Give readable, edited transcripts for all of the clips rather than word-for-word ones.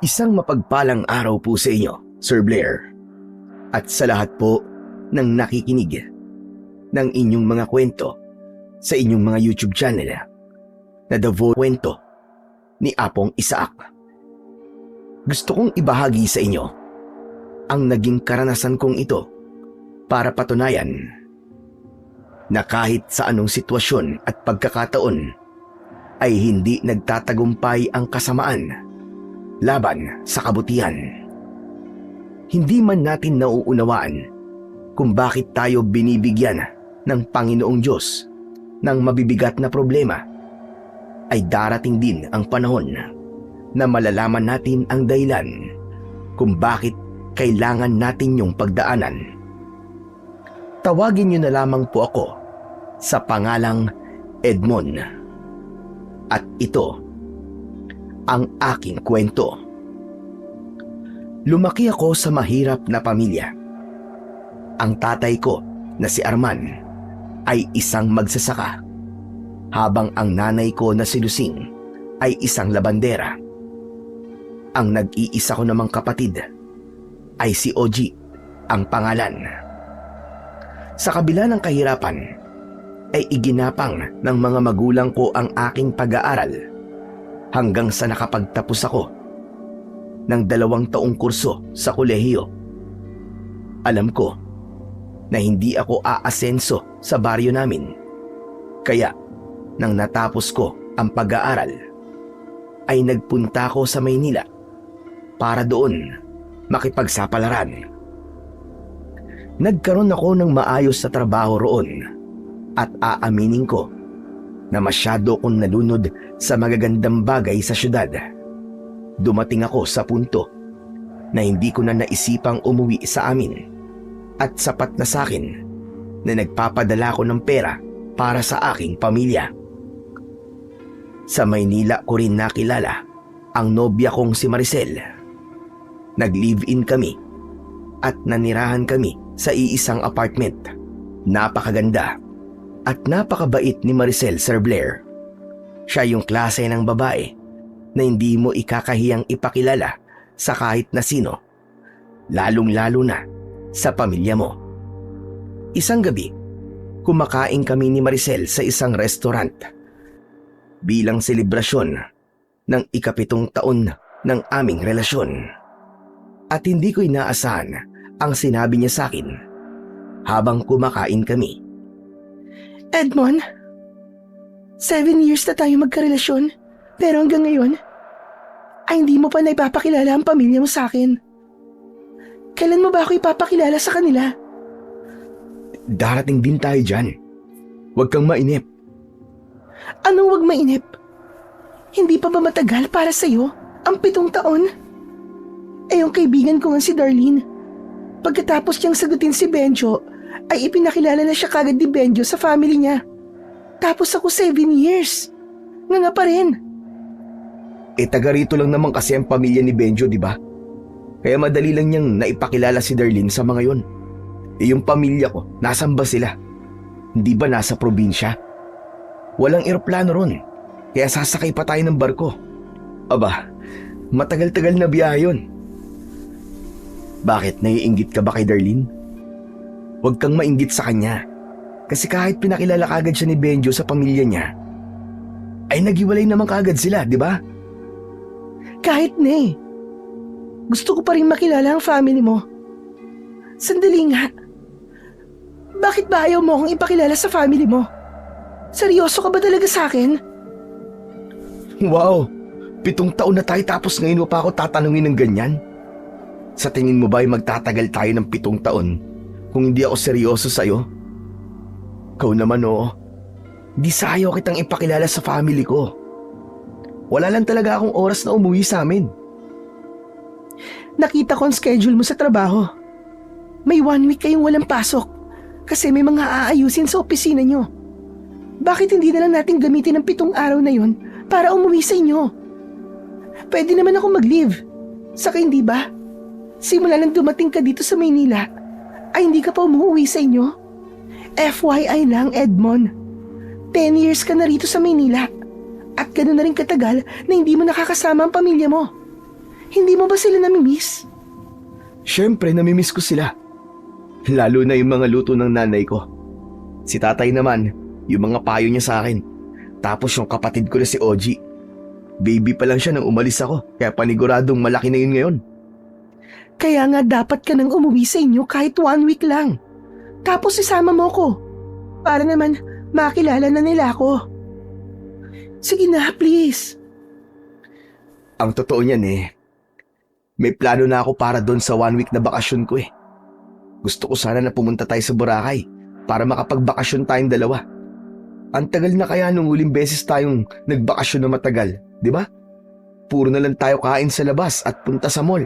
Isang mapagpalang araw po sa inyo, Sir Blair, at sa lahat po ng nakikinig ng inyong mga kwento sa inyong mga YouTube channel na The Kwento ni Apong Isaac. Gusto kong ibahagi sa inyo ang naging karanasan kong ito para patunayan na kahit sa anong sitwasyon at pagkakataon ay hindi nagtatagumpay ang kasamaan laban sa kabutihan. Hindi man natin nauunawaan kung bakit tayo binibigyan ng Panginoong Diyos ng mabibigat na problema, ay darating din ang panahon na malalaman natin ang dahilan kung bakit kailangan natin yung pagdaanan. Tawagin niyo na lamang po ako sa pangalang Edmond. At ito ang aking kwento. Lumaki ako sa mahirap na pamilya. Ang tatay ko na si Arman ay isang magsasaka, habang ang nanay ko na si Lusing ay isang labandera. Ang nag-iisa ko namang kapatid ay si Oji ang pangalan. Sa kabila ng kahirapan ay iginapang ng mga magulang ko ang aking pag-aaral hanggang sa nakapagtapos ako ng 2 taong kurso sa kolehiyo. Alam ko na hindi ako aasenso sa baryo namin, kaya nang natapos ko ang pag-aaral ay nagpunta ako sa Maynila para doon makipagsapalaran. Nagkaroon ako ng maayos na trabaho roon at aaminin ko na masyado kong nalunod sa magagandang bagay sa syudad. Dumating ako sa punto na hindi ko na naisipang umuwi sa amin at sapat na sa akin na nagpapadala ko ng pera para sa aking pamilya. Sa Maynila ko rin nakilala ang nobya kong si Maricel. Nag-live-in kami at nanirahan kami sa iisang apartment. Napakaganda at napakabait ni Maricel, Sir Blair. Siya yung klase ng babae na hindi mo ikakahiyang ipakilala sa kahit na sino, lalong-lalo na sa pamilya mo. Isang gabi, kumakain kami ni Maricel sa isang restaurant bilang selebrasyon ng 7 taon ng aming relasyon. At hindi ko inaasahan ang sinabi niya sa akin habang kumakain kami. Edmond, 7 years na tayo magkarelasyon, pero hanggang ngayon, ay hindi mo pa naipapakilala ang pamilya mo sa akin. Kailan mo ba ako ipapakilala sa kanila? Darating din tayo dyan. Huwag kang mainip. Anong wag mainip? Hindi pa ba matagal para sa'yo ang 7 taon? Eh yung kaibigan ko nga si Darlene, pagkatapos niyang sagutin si Benjo, ay ipinakilala na siya kagad ni Benjo sa family niya. Tapos ako 7 years. Nga pa rin. Taga rito lang naman kasi ang pamilya ni Benjo, di ba? Kaya madali lang niyang naipakilala si Darlene sa mga yon. Yung pamilya ko, nasan ba sila? Hindi ba nasa probinsya? Walang eroplano ron, kaya sasakay pa tayo ng barko. Aba, matagal-tagal na biyahe yun. Bakit, naiinggit ka ba kay Darlene? Huwag kang mainggit sa kanya. Kasi kahit pinakilala kagad siya ni Benjo sa pamilya niya, ay naghiwalay naman kagad sila, di ba? Kahit na eh. Gusto ko pa rin makilala ang family mo. Sandali nga. Bakit ba ayaw mo akong ipakilala sa family mo? Seryoso ka ba talaga sa akin? Wow! 7 taon na tayo tapos ngayon mo pa ako tatanungin ng ganyan? Sa tingin mo ba ay magtatagal tayo ng 7 taon kung hindi ako seryoso sa'yo? Ikaw naman di sayo kitang ipakilala sa family ko. Wala lang talaga akong oras na umuwi sa amin. Nakita ko ang schedule mo sa trabaho. May 1 week kayong walang pasok kasi may mga aayusin sa opisina nyo. Bakit hindi na lang natin gamitin ang 7 araw na yon para umuwi sa inyo? Pwede naman ako mag-leave. Saka hindi ba? Simula nang dumating ka dito sa Maynila, ay hindi ka pa umuwi sa inyo? FYI lang, Edmond. 10 years ka na rito sa Maynila. At gano'n na rin katagal na hindi mo nakakasama ang pamilya mo. Hindi mo ba sila namimiss? Siyempre, namimiss ko sila. Lalo na yung mga luto ng nanay ko. Si tatay naman, yung mga payo niya sa akin. Tapos yung kapatid ko na si Oji. Baby pa lang siya nang umalis ako, kaya paniguradong malaki na yun ngayon. Kaya nga dapat ka nang umuwi sa inyo kahit 1 week lang. Tapos isama mo ko. Para naman makilala na nila ako. Sige na, please. Ang totoo niyan may plano na ako para doon sa 1 week na bakasyon ko . Gusto ko sana na pumunta tayo sa Boracay para makapagbakasyon tayong dalawa. Ang tagal na kaya nung huling beses tayong nagbakasyon na matagal, di ba? Puro na lang tayo kain sa labas at punta sa mall.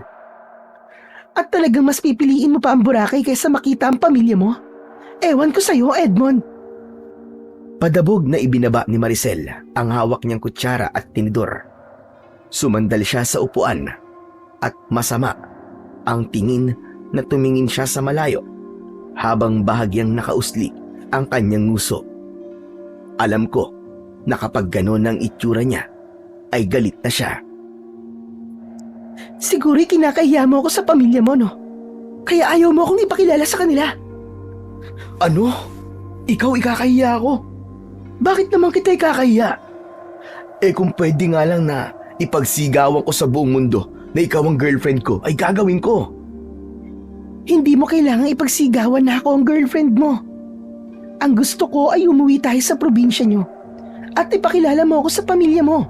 At talagang mas pipiliin mo pa ang Boracay kaysa makita ang pamilya mo? Ewan ko sa'yo, Edmond. Padabog na ibinaba ni Maricel ang hawak niyang kutsara at tinidor. Sumandal siya sa upuan at masama ang tingin na tumingin siya sa malayo habang bahagyang nakausli ang kanyang nguso. Alam ko na kapag gano'n ang itsura niya ay galit na siya. Siguro'y kinakahiya mo ako sa pamilya mo, no? Kaya ayaw mo akong ipakilala sa kanila. Ano? Ikaw ikakahiya ako? Bakit naman kita ikakahiya? Kung pwede nga lang na ipagsigawan ko sa buong mundo na ikaw ang girlfriend ko, ay gagawin ko. Hindi mo kailangang ipagsigawan na ako ang girlfriend mo. Ang gusto ko ay umuwi tayo sa probinsya nyo at ipakilala mo ako sa pamilya mo.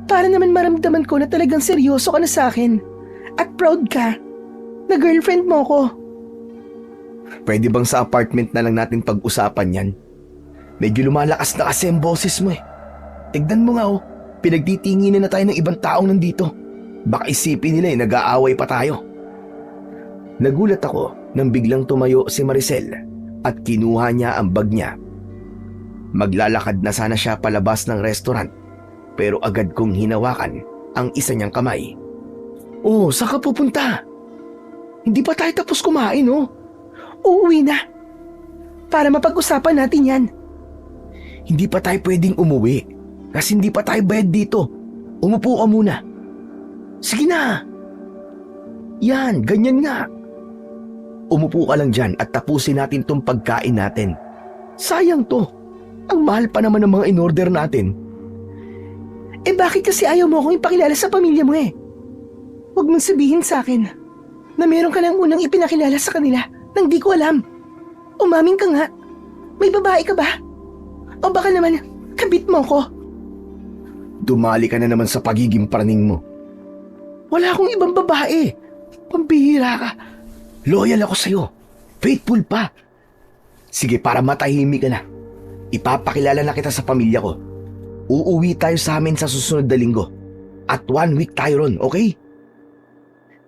Para naman maramdaman ko na talagang seryoso ka na sa akin at proud ka na girlfriend mo ko. Pwede bang sa apartment na lang natin pag-usapan yan? Medyo lumalakas na kasi ang boses mo . Tignan mo nga pinagtitinginan na tayo ng ibang taong nandito. Baka isipin nila nag-aaway pa tayo. Nagulat ako nang biglang tumayo si Maricel at kinuha niya ang bag niya. Maglalakad na sana siya palabas ng restaurant pero agad kong hinawakan ang isa niyang kamay. Saan ka pupunta? Hindi pa tayo tapos kumain Uuwi na. Para mapag-usapan natin yan. Hindi pa tayo pwedeng umuwi kasi hindi pa tayo bayad dito. Umupo ka muna. Sige na. Yan, ganyan nga. Umupo ka lang dyan at tapusin natin tong pagkain natin. Sayang to. Ang mahal pa naman ng mga in-order natin. Bakit kasi ayaw mo akong ipakilala sa pamilya mo Huwag mong sabihin sa akin na meron ka nang unang ipinakilala sa kanila nang di ko alam. Umamin ka nga. May babae ka ba? O baka naman kabit mo ko? Dumali ka na naman sa pagiging praning mo. Wala akong ibang babae. Pambihira ka. Loyal ako sa'yo. Faithful pa. Sige, para matahimik ka na. Ipapakilala na kita sa pamilya ko. Uuwi tayo sa amin sa susunod na linggo. At 1 week tayo ron, okay?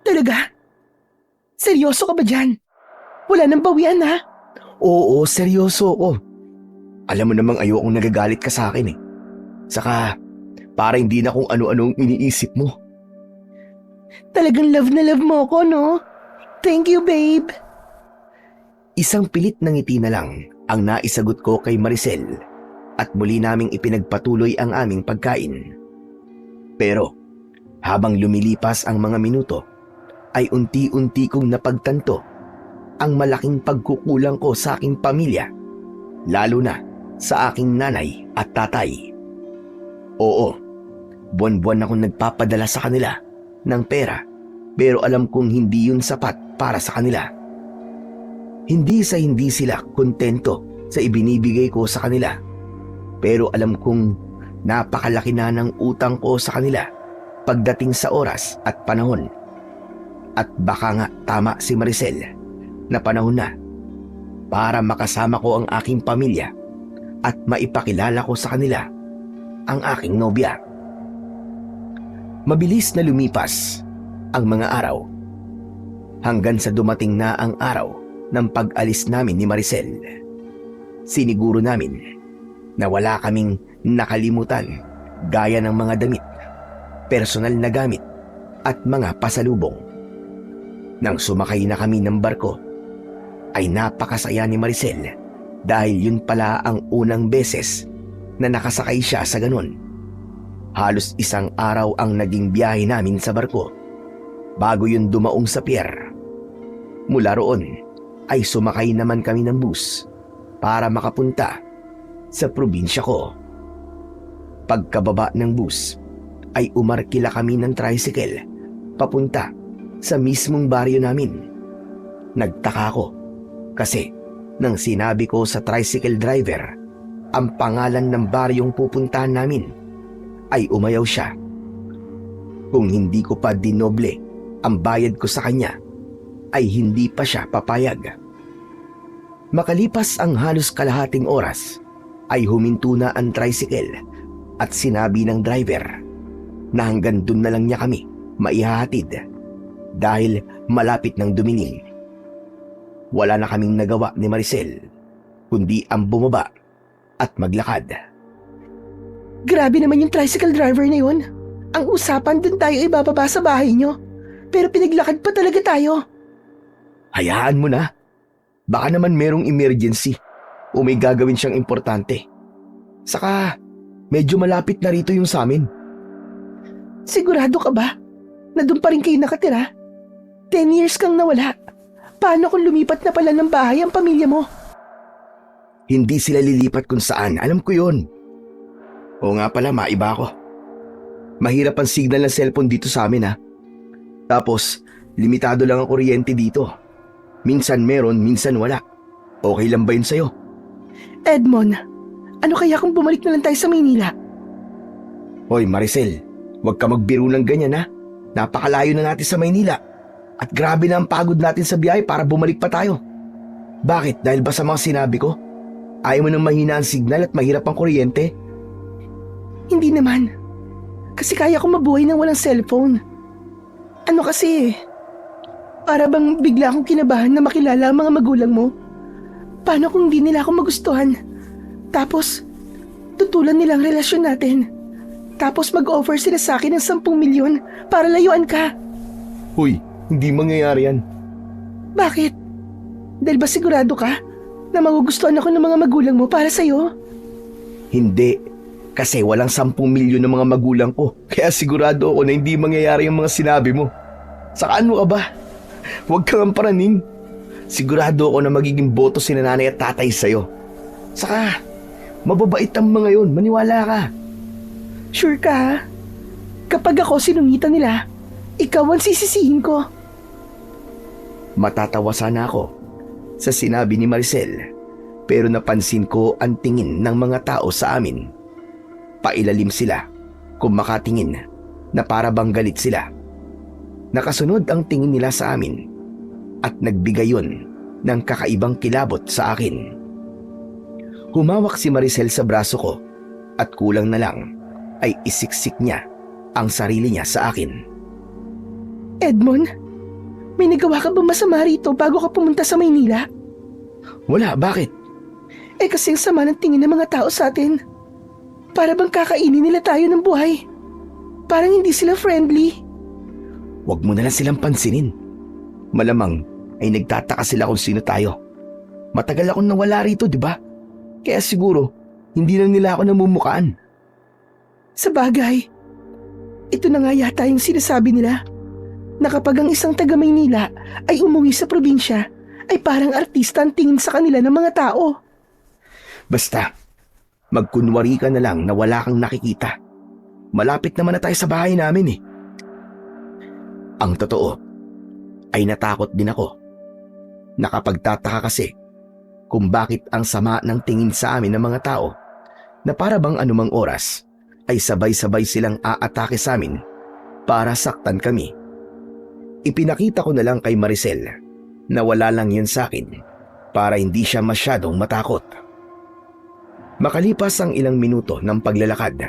Talaga? Seryoso ka ba dyan? Wala nang bawian ha? Oo, seryoso ako. Alam mo namang ayokong nagagalit ka sa akin Saka, para hindi na kung ano-anong iniisip mo. Talagang love na love mo ko, no? Thank you, babe. Isang pilit na ngiti na lang ang naisagot ko kay Maricel at muli naming ipinagpatuloy ang aming pagkain. Pero, habang lumilipas ang mga minuto, ay unti-unti kong napagtanto ang malaking pagkukulang ko sa aking pamilya, lalo na sa aking nanay at tatay. Oo, buwan-buwan akong nagpapadala sa kanila ng pera, pero alam kong hindi yun sapat para sa kanila. Hindi sila kontento sa ibinibigay ko sa kanila, pero alam kong napakalaki na ng utang ko sa kanila pagdating sa oras at panahon. At baka nga tama si Maricel na panahon na para makasama ko ang aking pamilya at maipakilala ko sa kanila ang aking nobya. Mabilis na lumipas ang mga araw hanggang sa dumating na ang araw ng pag-alis namin ni Maricel. Siniguro namin na wala kaming nakalimutan gaya ng mga damit, personal na gamit at mga pasalubong. Nang sumakay na kami ng barko, ay napakasaya ni Maricel dahil yun pala ang unang beses na nakasakay siya sa ganon. Halos isang araw ang naging biyahe namin sa barko bago yun dumaong sa pier. Mula roon ay sumakay naman kami ng bus para makapunta sa probinsya ko. Pagkababa ng bus ay umarkila kami ng tricycle papunta sa mismong baryo namin. Nagtaka ako kasi nang sinabi ko sa tricycle driver ang pangalan ng baryong pupuntahan namin, ay umayaw siya. Kung hindi ko pa dinoble ang bayad ko sa kanya, ay hindi pa siya papayag. Makalipas ang halos kalahating oras, ay huminto na ang tricycle at sinabi ng driver na hanggang dun na lang niya kami maihahatid dahil malapit ng dumilim. Wala na kaming nagawa ni Maricel kundi ang bumaba at maglakad. Grabe naman yung tricycle driver na yun. Ang usapan dun tayo ibababa sa bahay nyo. Pero pinaglakad pa talaga tayo. Hayaan mo na. Baka naman merong emergency o may gagawin siyang importante. Saka, medyo malapit na rito yung sa amin. Sigurado ka ba na dun pa rin kayo nakatira? 10 years kang nawala. Paano kung lumipat na pala ng bahay ang pamilya mo? Hindi sila lilipat kung saan, alam ko yun. Oo nga pala, maiba ako. Mahirap ang signal ng cellphone dito sa amin ha. Tapos, limitado lang ang kuryente dito. Minsan meron, minsan wala. Okay lang ba yun sa'yo? Edmond, ano kaya kung bumalik na lang tayo sa Maynila? Hoy Maricel, huwag ka magbiro ng ganyan ha. Napakalayo na natin sa Maynila. At grabe na ang pagod natin sa biyahe para bumalik pa tayo. Bakit? Dahil ba sa mga sinabi ko? Ayaw mo nang mahina ang signal at mahirap ang kuryente? Hindi naman. Kasi kaya ko mabuhay nang walang cellphone. Ano kasi, para bang bigla akong kinabahan na makilala ang mga magulang mo. Paano kung di nila ako magustuhan? Tapos, tutulan nila ang relasyon natin. Tapos mag-offer sila sa akin ng 10 milyon para layuan ka. Hoy, hindi mangyayari yan. Bakit? Dahil ba sigurado ka na magugustuhan ako ng mga magulang mo para sa'yo? Hindi, kasi walang 10 milyon ng mga magulang ko. Kaya sigurado ako na hindi mangyayari yung mga sinabi mo. Saka ano ka ba? Huwag kang paraning. Sigurado ako na magiging boto si nanay at tatay sa'yo. Saka, mababait ang mga yun, maniwala ka. Sure ka ha? Kapag ako sinungitan nila, ikaw ang sisisihin ko. Matatawa sana ako sa sinabi ni Maricel, pero napansin ko ang tingin ng mga tao sa amin. Pailalim sila kung makatingin na para bang galit sila. Nakasunod ang tingin nila sa amin at nagbigay yun ng kakaibang kilabot sa akin. Humawak si Maricel sa braso ko at kulang na lang ay isiksik niya ang sarili niya sa akin. Edmond, may nagawa ka ba masama rito bago ka pumunta sa Maynila? Wala, bakit? Kasi ang sama ng tingin ng mga tao sa atin. Para bang kakainin nila tayo ng buhay. Parang hindi sila friendly. Huwag mo na lang silang pansinin. Malamang ay nagtataka sila kung sino tayo. Matagal akong nawala rito, di ba? Kaya siguro, hindi na nila ako namumukaan. Sa bagay, ito na nga yata yung sinasabi nila. Na kapag ang isang taga Maynila ay umuwi sa probinsya, ay parang artista ang tingin sa kanila ng mga tao. Basta, magkunwari ka na lang na wala kang nakikita. Malapit naman na tayo sa bahay namin eh. Ang totoo, ay natakot din ako. Nakapagtataka kasi kung bakit ang sama ng tingin sa amin ng mga tao na para bang anumang oras ay sabay-sabay silang aatake sa amin para saktan kami. Ipinakita ko na lang kay Maricel na wala lang yun sa akin para hindi siya masyadong matakot. Makalipas ang ilang minuto ng paglalakad,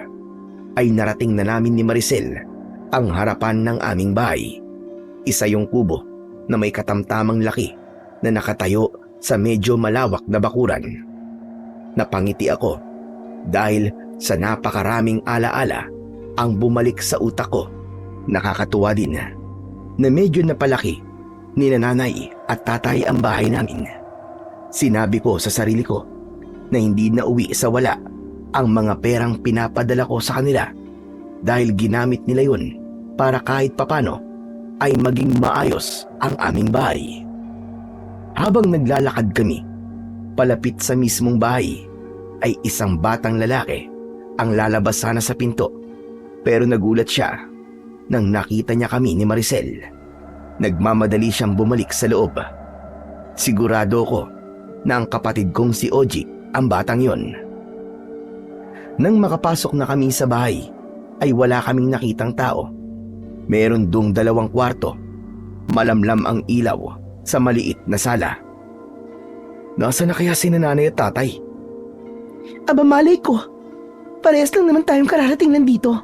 ay narating na namin ni Maricel ang harapan ng aming bahay. Isa yung kubo na may katamtamang laki na nakatayo sa medyo malawak na bakuran. Napangiti ako dahil sa napakaraming alaala ang bumalik sa utak ko. Nakakatuwa din na medyo napalaki ni nanay at tatay ang bahay namin. Sinabi ko sa sarili ko na hindi na uwi sa wala ang mga perang pinapadala ko sa kanila dahil ginamit nila yun para kahit papano ay maging maayos ang aming bahay. Habang naglalakad kami, palapit sa mismong bahay, ay isang batang lalaki ang lalabas sana sa pinto. Pero nagulat siya nang nakita niya kami ni Maricel. Nagmamadali siyang bumalik sa loob. Sigurado ko na ang kapatid kong si Oji ang batang yon. Nang makapasok na kami sa bahay, ay wala kaming nakitang tao. Meron dong 2 kwarto. Malamlam ang ilaw sa maliit na sala. Nasaan na kaya si nanay at tatay? Aba malay ko, parehas lang naman tayong kararating nandito.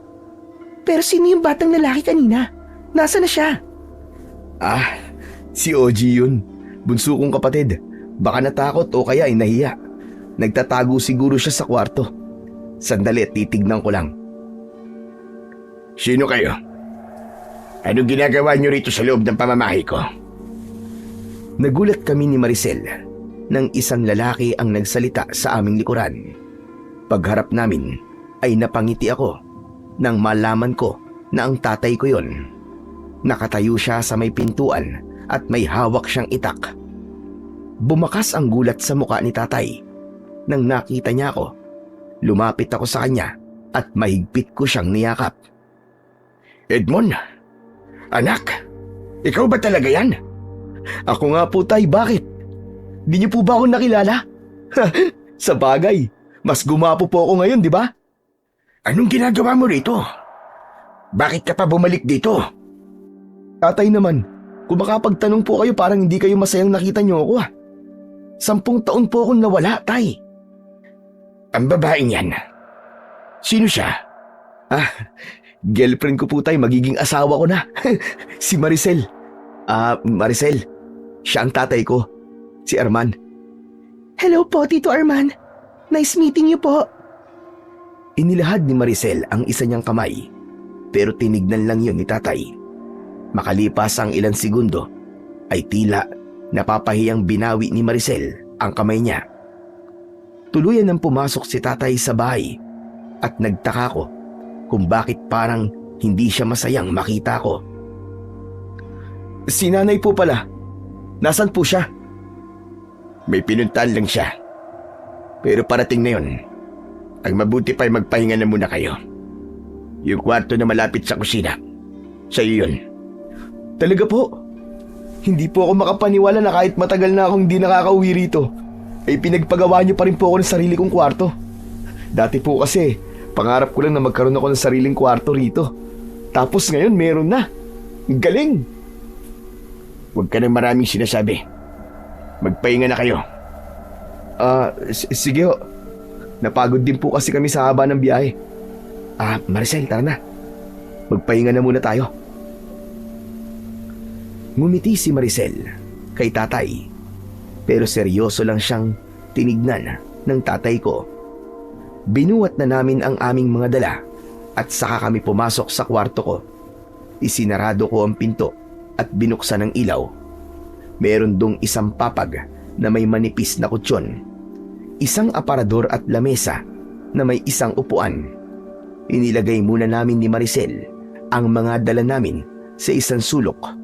Pero sino yung batang lalaki kanina? Nasaan na siya? Ah, si Oji yun. Bunso kong kapatid. Baka natakot o kaya ay nahiya. Nagtatago siguro siya sa kwarto. Sandali at titignan ko lang. Sino kayo? Anong ginagawa niyo rito sa loob ng pamamahay ko? Nagulat kami ni Maricel nang isang lalaki ang nagsalita sa aming likuran. Pagharap namin ay napangiti ako nang malaman ko na ang tatay ko yon. Nakatayo siya sa may pintuan at may hawak siyang itak. Bumakas ang gulat sa muka ni tatay. Nang nakita niya ako, lumapit ako sa kanya at mahigpit ko siyang niyakap. Edmond, anak, ikaw ba talaga yan? Ako nga po tay, bakit? Di niyo po ba ako nakilala? Sa bagay, mas gumapo po ako ngayon, di ba? Anong ginagawa mo rito? Bakit ka pa bumalik dito? Tatay naman, kung makapagtanong po kayo parang hindi kayo masayang nakita niyo ako 10 taon po akong nawala, tay. Ang babaeng yan, sino siya? Girlfriend ko po tay, magiging asawa ko na. Si Maricel. Maricel, siya ang tatay ko, si Arman. Hello po, Tito Arman. Nice meeting you po. Inilahad ni Maricel ang isa niyang kamay, pero tinignan lang yun ni tatay. Makalipas ang ilang segundo, ay tila napapahiyang binawi ni Maricel ang kamay niya. Tuluyan nang pumasok si tatay sa bahay at nagtaka ko kung bakit parang hindi siya masayang makita ko. Si nanay po pala, nasan po siya? May pinuntahan lang siya. Pero parating na yun. Ang mabuti pa'y magpahinga na muna kayo. Yung kwarto na malapit sa kusina, sa'yo yun. Talaga po? Hindi po ako makapaniwala na kahit matagal na akong hindi nakakauwi rito, ay pinagpagawa niyo pa rin po ako ng sarili kong kwarto. Dati po kasi, pangarap ko lang na magkaroon ako ng sariling kwarto rito. Tapos ngayon meron na. Galing! Huwag ka nang maraming sinasabi. Magpahinga na kayo. Sige ho. Napagod din po kasi kami sa haba ng biyahe. Maricel, tara na. Magpahinga na muna tayo. Ngumiti si Maricel kay tatay, pero seryoso lang siyang tinignan ng tatay ko. Binuhat na namin ang aming mga dala at saka kami pumasok sa kwarto ko. Isinarado ko ang pinto at binuksan ang ilaw. Meron dong isang papag na may manipis na kutsyon, isang aparador at lamesa na may isang upuan. Inilagay muna namin ni Maricel ang mga dala namin sa isang sulok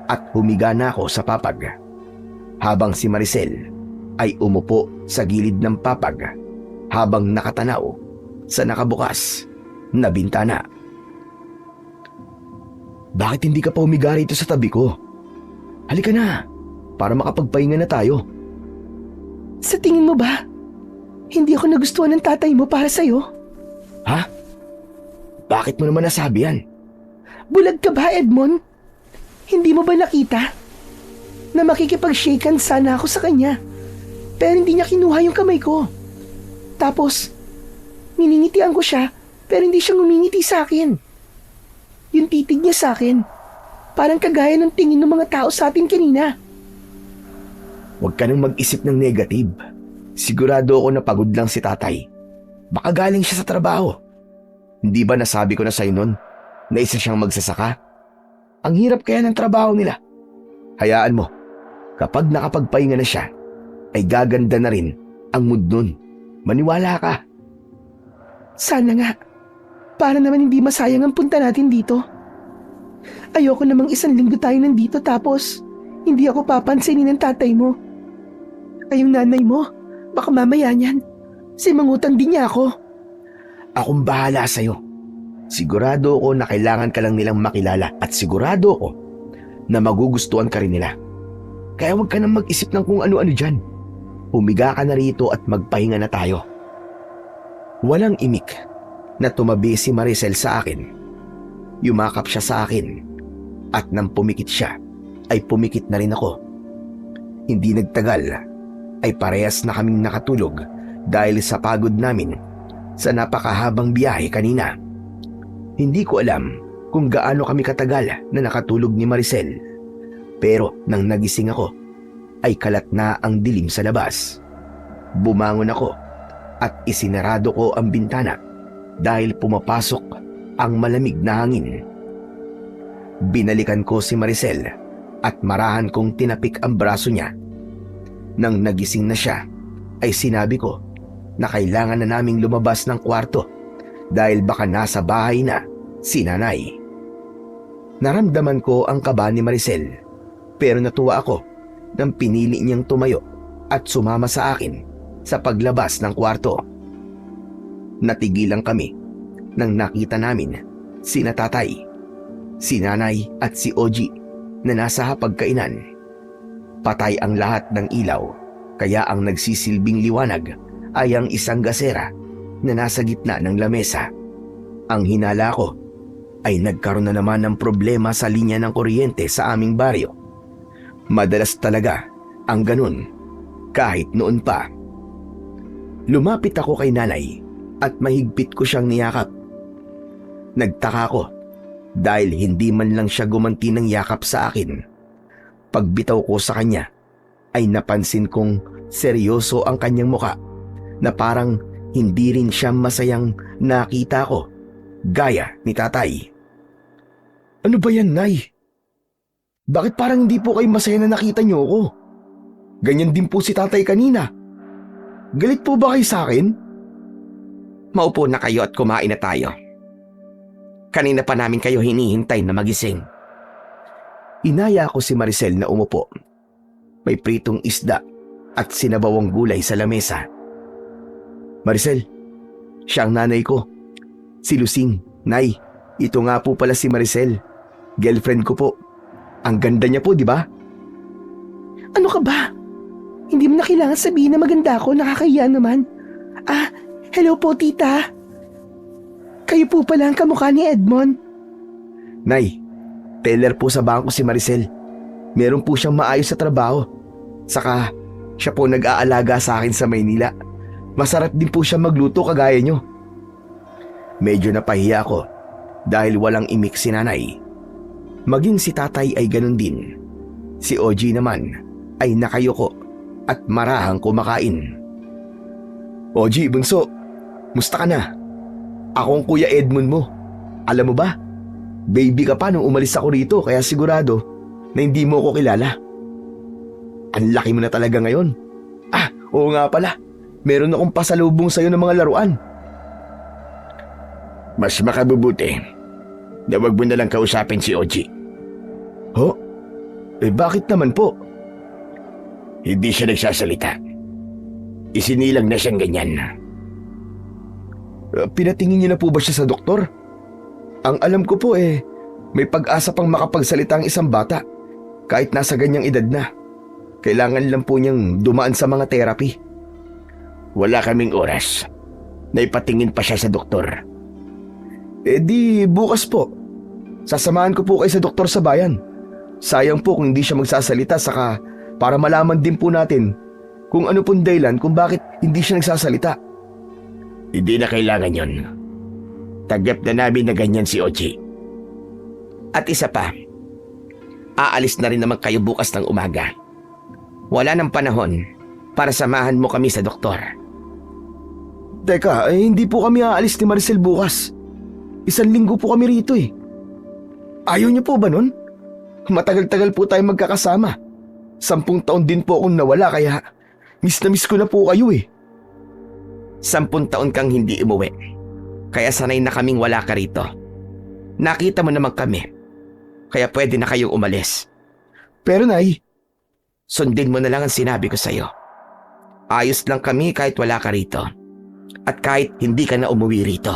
at humiga na ako sa papag, habang si Maricel ay umupo sa gilid ng papag habang nakatanaw sa nakabukas na bintana. Bakit hindi ka pa humiga rito sa tabi ko? Halika na, para makapagpahinga na tayo. Sa tingin mo ba, hindi ako nagustuhan ng tatay mo para sa'yo? Ha? Bakit mo naman nasabi yan? Bulag ka ba, Edmond? Hindi mo ba nakita na makikipag-shakehan sana ako sa kanya, pero hindi niya kinuha yung kamay ko? Tapos, niningitian ko siya, pero hindi siya ngumingiti sa akin. Yung titig niya sa akin, parang kagaya ng tingin ng mga tao sa atin kanina. Huwag ka nang mag-isip ng negative. Sigurado ako na pagod lang si tatay. Baka galing siya sa trabaho. Hindi ba nasabi ko na sa'yo nun na isa siyang magsasaka? Ang hirap kaya ng trabaho nila. Hayaan mo, kapag nakapagpahinga na siya, ay gaganda na rin ang mood nun. Maniwala ka. Sana nga, para naman hindi masayang ang punta natin dito. Ayoko namang 1 linggo tayo nandito tapos hindi ako papansinin ng tatay mo. Ay, yung nanay mo, baka mamaya niyan. Mangutang din niya ako. Akong bahala sa'yo. Sigurado ako na kailangan ka lang nilang makilala at sigurado ako na magugustuhan ka rin nila. Kaya huwag ka nang mag-isip ng kung ano-ano dyan. Humiga ka na rito at magpahinga na tayo. Walang imik na tumabi si Maricel sa akin. Yumakap siya sa akin at nang pumikit siya ay pumikit na rin ako. Hindi nagtagal ay parehas na kaming nakatulog dahil sa pagod namin sa napakahabang biyahe kanina. Hindi ko alam kung gaano kami katagal na nakatulog ni Maricel. Pero nang nagising ako, ay kalat na ang dilim sa labas. Bumangon ako at isinarado ko ang bintana dahil pumapasok ang malamig na hangin. Binalikan ko si Maricel at marahan kong tinapik ang braso niya. Nang nagising na siya, ay sinabi ko na kailangan na naming lumabas ng kwarto dahil baka nasa bahay na si nanay. Naramdaman ko ang kaba ni Maricel pero natuwa ako nang pinili niyang tumayo at sumama sa akin sa paglabas ng kwarto. Natigilan kami nang nakita namin sina tatay, si nanay at si Oji na nasa hapagkainan. Patay ang lahat ng ilaw kaya ang nagsisilbing liwanag ay ang isang gasera na nasa gitna ng lamesa. Ang hinala ko ay nagkaroon na naman ng problema sa linya ng kuryente sa aming baryo. Madalas talaga ang ganun kahit noon pa. Lumapit ako kay nanay at mahigpit ko siyang niyakap. Nagtaka ko dahil hindi man lang siya gumanti ng yakap sa akin. Pagbitaw ko sa kanya ay napansin kong seryoso ang kanyang muka na parang hindi rin siya masayang nakita ko gaya ni tatay. Ano ba yan, Nay? Bakit parang hindi po kayo masaya na nakita niyo ako? Ganyan din po si tatay kanina. Galit po ba kayo sa akin? Maupo na kayo at kumain na tayo. Kanina pa namin kayo hinihintay na magising. Inaya ko si Maricel na umupo. May pritong isda at sinabawang gulay sa lamesa. Maricel, siya ang nanay ko. Si Lucing. Nay, ito nga po pala si Maricel. Girlfriend ko po. Ang ganda niya po, di ba? Ano ka ba? Hindi mo na kailangan sabihin na maganda ako, nakakahiya naman. Hello po tita. Kayo po pala ang kamukha ni Edmond. Nay, teller po sa bangko si Maricel. Meron po siyang maayos sa trabaho. Saka, siya po nag-aalaga sa akin sa Maynila. Masarap din po siya magluto kagaya nyo. Medyo napahiya ako dahil walang imik si nanay. Maging si tatay ay ganun din. Si Oji naman ay nakayuko at marahang kumakain. Oji, bunso, musta ka na? Ako ang Kuya Edmond mo. Alam mo ba, baby ka pa nung umalis ako rito kaya sigurado na hindi mo ako kilala. Ang laki mo na talaga ngayon. Oo nga pala, meron akong pasalubong sa'yo ng mga laruan. Mas makabubuti na wag mo na lang kausapin si Oji. Ho? Bakit naman po? Hindi siya nagsasalita. Isinilang na siyang ganyan. Pinatingin niyo na po ba siya sa doktor? Ang alam ko po may pag-asa pang makapagsalita ang isang bata kahit nasa ganyang edad na. Kailangan lang po niyang dumaan sa mga therapy. Wala kaming oras na ipatingin pa siya sa doktor. Di bukas po. Sasamahan ko po kayo sa doktor sa bayan. Sayang po kung hindi siya magsasalita saka para malaman din po natin kung ano pong dahilan kung bakit hindi siya nagsasalita. Hindi na kailangan yon. Tanggap na namin na ganyan si Oji. At isa pa, aalis na rin naman kayo bukas ng umaga. Wala nang panahon para samahan mo kami sa doktor. Teka, hindi po kami aalis ni Maricel bukas. 1 linggo po kami rito Ayaw niyo po ba nun? Matagal-tagal po tayo magkakasama. 10 taon din po akong nawala kaya miss na miss ko na po kayo 10 taon kang hindi umuwi. Kaya sanay na kaming wala ka rito. Nakita mo naman kami. Kaya pwede na kayong umalis. Pero Nay, Sundin mo na lang ang sinabi ko sa'yo. Ayos lang kami kahit wala ka rito. At kahit hindi ka na umuwi rito.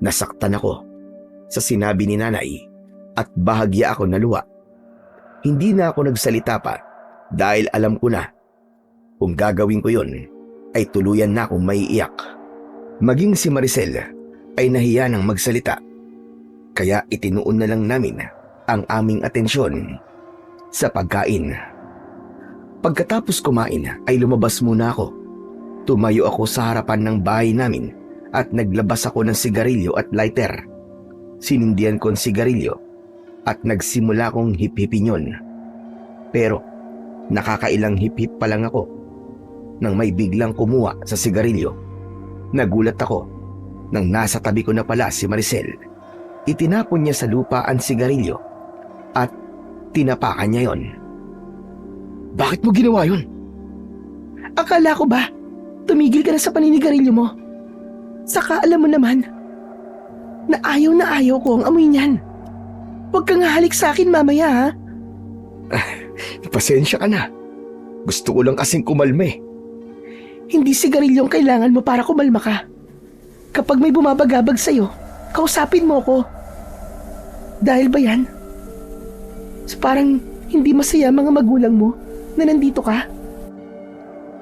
Nasaktan ako sa sinabi ni nanay at bahagya ako naluwa. Hindi na ako nagsalita pa dahil alam ko na kung gagawin ko yon ay tuluyan na akong maiiyak. Maging si Maricel ay nahiya ng magsalita. Kaya itinuon na lang namin ang aming atensyon sa pagkain. Pagkatapos kumain ay lumabas muna ako. Tumayo ako sa harapan ng bahay namin at naglabas ako ng sigarilyo at lighter. Sinindihan ko ang sigarilyo at nagsimula akong hip-hipin yun. Pero nakakailang hip-hip pa lang ako nang may biglang kumuha sa sigarilyo. Nagulat ako nang nasa tabi ko na pala si Maricel. Itinapon niya sa lupa ang sigarilyo at tinapakan niya yon. bakit mo ginawa yun? Akala ko ba, tumigil ka na sa paninigarilyo mo? Saka alam mo naman, na ayaw ko ang amoy niyan. Huwag kang halik sa akin mamaya ha. Pasensya ka na. Gusto ko lang kasing kumalma eh. Hindi sigarilyo ang kailangan mo para kumalma ka. Kapag may bumabagabag sa'yo, kausapin mo ko. Dahil ba yan? So parang hindi masaya mga magulang mo na nandito ka?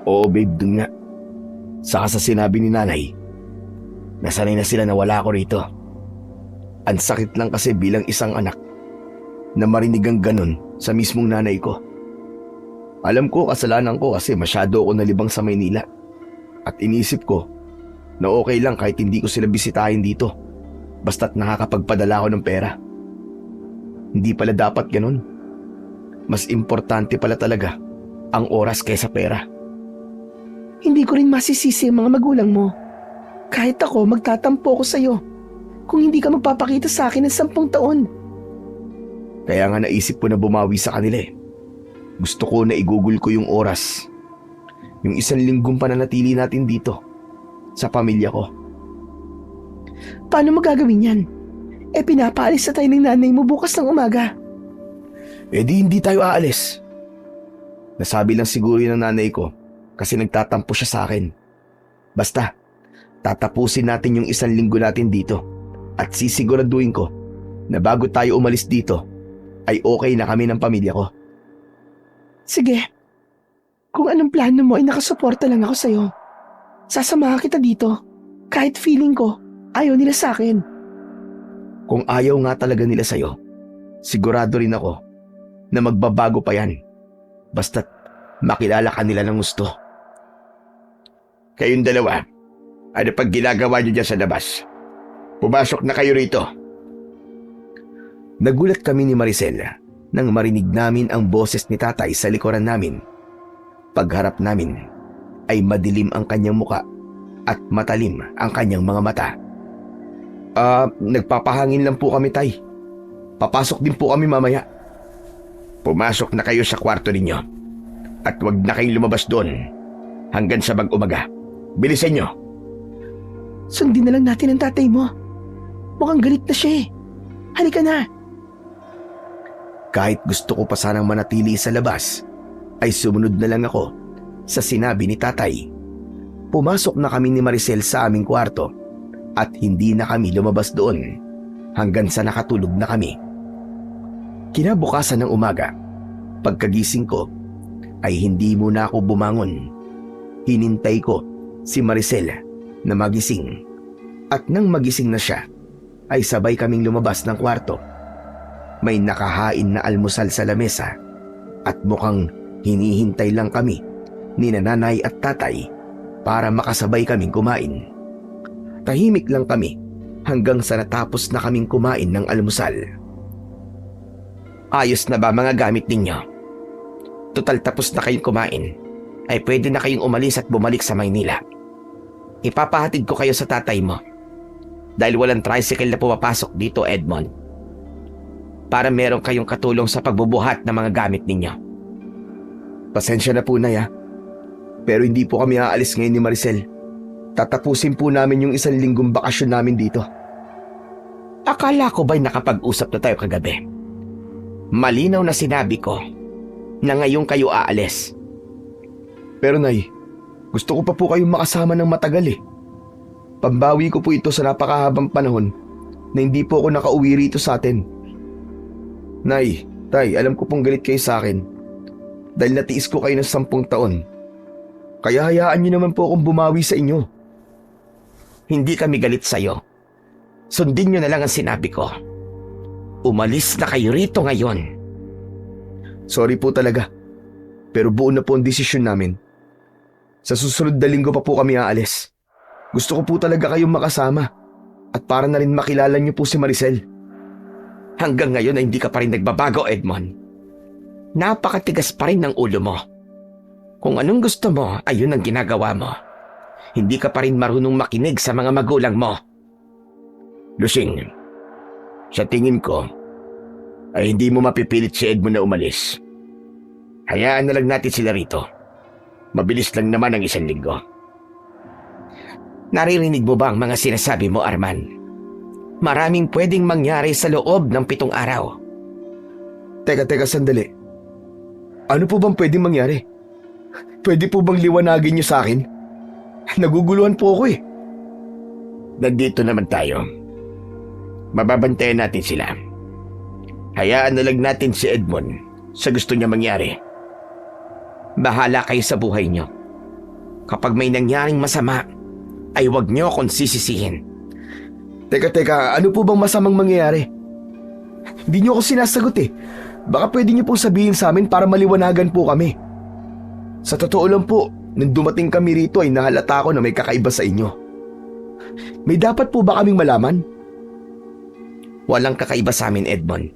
Oo babe, dun nga. Saka sa sinabi ni nanay, nasanay na sila na wala ako rito. Ang sakit lang kasi bilang isang anak na marinig ang ganun sa mismong nanay ko. Alam ko kasalanan ko kasi masyado ako nalibang sa Maynila. At inisip ko na okay lang kahit hindi ko sila bisitahin dito. Basta't nakakapagpadala ako ng pera. Hindi pala dapat ganun. Mas importante pala talaga ang oras kaysa pera. Hindi ko rin masisisi ang mga magulang mo. Kahit ako, magtatampo ko sa'yo kung hindi ka magpapakita sa akin ng 10 taon. Kaya nga naisip ko na bumawi sa kanila eh. Gusto ko na igugol ko yung oras. Yung 1 linggong pananatili natin dito sa pamilya ko. Paano mo gagawin yan? Eh pinapaalis na tayo ng nanay mo bukas ng umaga. Eh di hindi tayo aalis. Nasabi lang siguro yun ng nanay ko kasi nagtatampo siya sa akin. Basta, tatapusin natin yung 1 linggo natin dito at sisiguraduhin ko na bago tayo umalis dito ay okay na kami ng pamilya ko. Sige. Kung anong plano mo ay nakasuporta lang ako sa'yo. Sasamahan kita dito. Kahit feeling ko, ayaw nila sa akin. Kung ayaw nga talaga nila sa'yo, sigurado rin ako na magbabago pa yan. Basta't makilala ka nila ng gusto. Kayong dalawa, ano pag ginagawa niyo dyan sa labas? Pumasok na kayo rito. Nagulat kami ni Maricel nang marinig namin ang boses ni tatay sa likuran namin. Pagharap namin ay madilim ang kanyang muka at matalim ang kanyang mga mata. Nagpapahangin lang po kami, tay. Papasok din po kami mamaya. Pumasok na kayo sa kwarto ninyo. At huwag na kayong lumabas doon hanggang sa mag-umaga. Bilisan nyo. Sundin na lang natin ang tatay mo. Mukhang galit na siya eh. Halika na. Kahit gusto ko pa sanang manatili sa labas, ay sumunod na lang ako sa sinabi ni tatay. Pumasok na kami ni Maricel sa aming kwarto at hindi na kami lumabas doon hanggang sa nakatulog na kami. Kinabukasan ng umaga, pagkagising ko ay hindi muna ako bumangon. Hinintay ko si Maricel na magising at nang magising na siya ay sabay kaming lumabas ng kwarto. May nakahain na almusal sa lamesa at mukhang hinihintay lang kami ni nanay at tatay para makasabay kaming kumain. Tahimik lang kami hanggang sa natapos na kaming kumain ng almusal. Ayos na ba mga gamit ninyo? Total tapos na kayong kumain, ay pwede na kayong umalis at bumalik sa Maynila. Ipapahatid ko kayo sa tatay mo dahil walang tricycle na pumapasok dito, Edmond. Para meron kayong katulong sa pagbubuhat ng mga gamit ninyo. Pasensya na po, Nay, ha? Pero hindi po kami aalis ngayon ni Maricel. Tatapusin po namin yung 1 linggong bakasyon namin dito. Akala ko ba'y nakapag-usap na tayo kagabi? Malinaw na sinabi ko na ngayon kayo aalis. Pero Nay, gusto ko pa po kayong makasama ng matagal eh. Pambawi ko po ito sa napakahabang panahon na hindi po ako nakauwi rito sa atin. Nay, Tay, alam ko pong galit kayo sa akin dahil natiis ko kayo ng 10 taon. Kaya hayaan niyo naman po akong bumawi sa inyo. Hindi kami galit sa'yo. Sundin nyo na lang ang sinabi ko. Umalis na kayo rito ngayon. Sorry po talaga, pero buo na po ang desisyon namin. Sa susunod na linggo pa po kami aalis. Gusto ko po talaga kayong makasama at para na rin makilala niyo po si Maricel. Hanggang ngayon ay hindi ka pa rin nagbabago, Edmond. Napakatigas pa rin ng ulo mo. Kung anong gusto mo, ayun ang ginagawa mo. Hindi ka pa rin marunong makinig sa mga magulang mo. Lusing, sa tingin ko, ay hindi mo mapipilit si Edmond na umalis. Hayaan na lang natin sila rito. Mabilis lang naman ang 1 linggo. Naririnig mo ba ang mga sinasabi mo, Arman? Maraming pwedeng mangyari sa loob ng 7 araw. Teka, sandali. Ano po bang pwedeng mangyari? Pwede po bang liwanagin niyo sa akin? Naguguluhan po ako eh. Nandito naman tayo. Mababantayan natin sila. Hayaan na lang natin si Edmond sa gusto niya mangyari. Bahala kayo sa buhay niyo. Kapag may nangyaring masama, ay huwag niyo akong sisisihin. Teka, ano po bang masamang mangyayari? Hindi niyo ako sinasagot eh. Baka pwede niyo po sabihin sa amin para maliwanagan po kami. Sa totoo lang po, nung dumating kami rito ay nahalata ko na may kakaiba sa inyo. May dapat po ba kaming malaman? Walang kakaiba sa amin, Edmond.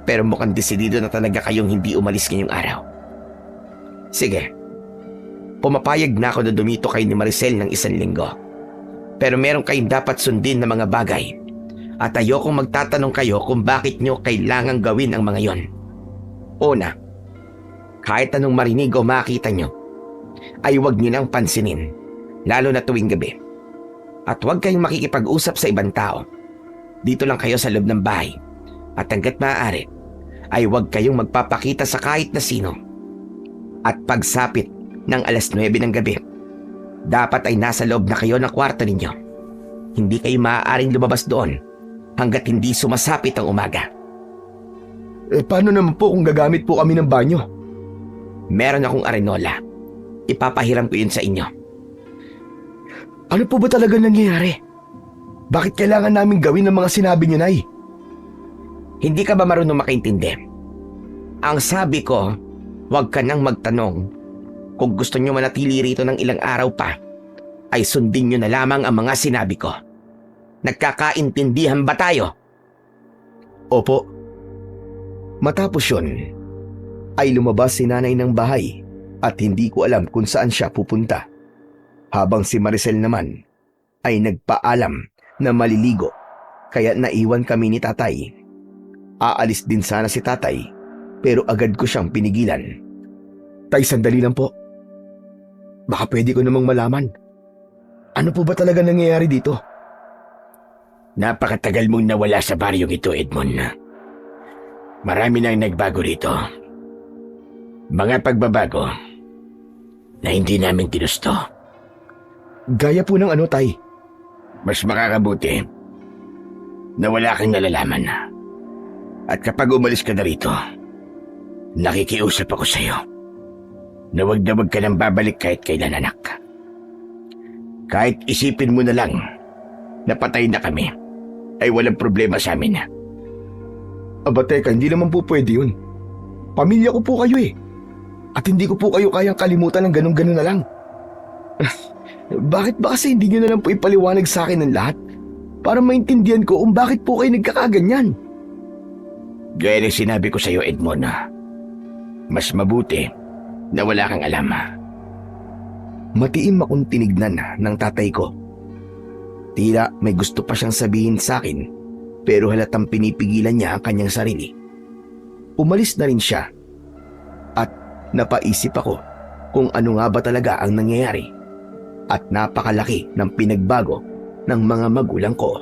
Pero mukhang desidido na talaga kayong hindi umalis ngayong araw. Sige. Pumapayag na ako na dumito kayo ni Maricel ng 1 linggo. Pero meron kayong dapat sundin na mga bagay. At ayokong magtatanong kayo kung bakit nyo kailangang gawin ang mga yon. Una, kahit anong marinig o makita nyo, ay huwag nyo nang pansinin, lalo na tuwing gabi. At huwag kayong makikipag-usap sa ibang tao. Dito lang kayo sa loob ng bahay. At hanggat maaari, ay huwag kayong magpapakita sa kahit na sino. At pagsapit ng 9:00 ng gabi, dapat ay nasa loob na kayo ng kwarto ninyo. Hindi kayo maaaring lumabas doon hanggat hindi sumasapit ang umaga. Paano naman po kung gagamit po kami ng banyo? Meron akong arenola. Ipapahiram ko yun sa inyo. Ano po ba talaga nangyayari? Bakit kailangan namin gawin ang mga sinabi niyo, Nay? Hindi ka ba marunong makaintindi? Ang sabi ko, huwag ka nang magtanong. Kung gusto nyo manatili rito ng ilang araw pa, ay sundin nyo na lamang ang mga sinabi ko. Nagkakaintindihan ba tayo? Opo. Matapos yun, ay lumabas si nanay ng bahay at hindi ko alam kung saan siya pupunta. Habang si Maricel naman ay nagpaalam na maliligo kaya naiwan kami ni tatay. Aalis din sana si tatay pero agad ko siyang pinigilan. Tay, sandali lang po. Baka pwede ko namang malaman. Ano po ba talaga nangyayari dito? Napakatagal mong nawala sa baryong ito, Edmond. Marami nang nagbago rito. Mga pagbabago na hindi namin ginusto. Gaya po ng ano, Tay? Mas makakabuti na wala kang nalalaman. At kapag umalis ka na rito, nakikiusap ako sa iyo na wag ka nang babalik kahit kailan, anak. Kahit isipin mo na lang na patay na kami, ay walang problema sa amin. Aba teka, hindi naman po pwede yun. Pamilya ko po kayo eh. At hindi ko po kayo kayang kalimutan ng ganun-ganun na lang. Bakit ba kasi hindi nyo na lang po ipaliwanag sa akin ng lahat? Para maintindihan ko kung bakit po kayo nagkakaganyan. Gaya ng sinabi ko sa iyo, Edmond, mas mabuti na wala kang alam. Matiim akong tinignan ng tatay ko. Tila may gusto pa siyang sabihin sa akin pero halatang pinipigilan niya ang kanyang sarili. Umalis na rin siya at napaisip ako kung ano nga ba talaga ang nangyayari at napakalaki ng pinagbago ng mga magulang ko.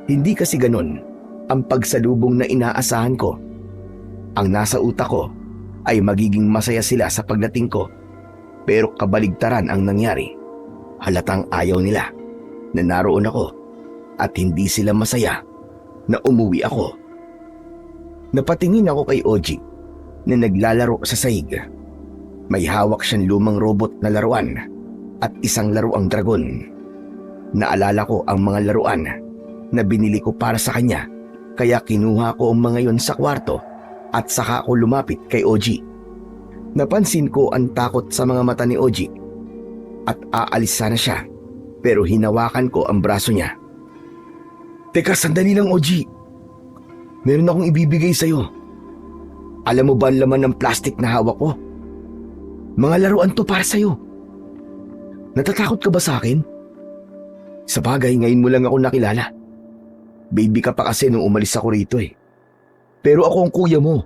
Hindi kasi ganun ang pagsalubong na inaasahan ko. Ang nasa utak ko ay magiging masaya sila sa pagdating ko, pero kabaligtaran ang nangyari. Halatang ayaw nila na naroon ako at hindi sila masaya na umuwi ako. Napatingin ako kay Oji na naglalaro sa sahig. May hawak siyang lumang robot na laruan at isang laruang dragon. Naalala ko ang mga laruan na binili ko para sa kanya, kaya kinuha ko ang mga yon sa kwarto at saka ako lumapit kay Oji. Napansin ko ang takot sa mga mata ni Oji at aalis sana siya, pero hinawakan ko ang braso niya. Teka, sandali lang Oji. Meron akong ibibigay sa'yo. Alam mo ba ang laman ng plastic na hawak ko? Mga laruan to para sa'yo. Natatakot ka ba sa akin? Sa bagay, ngayon mo lang ako nakilala. Baby ka pa kasi nung umalis ako rito eh. Pero ako ang kuya mo.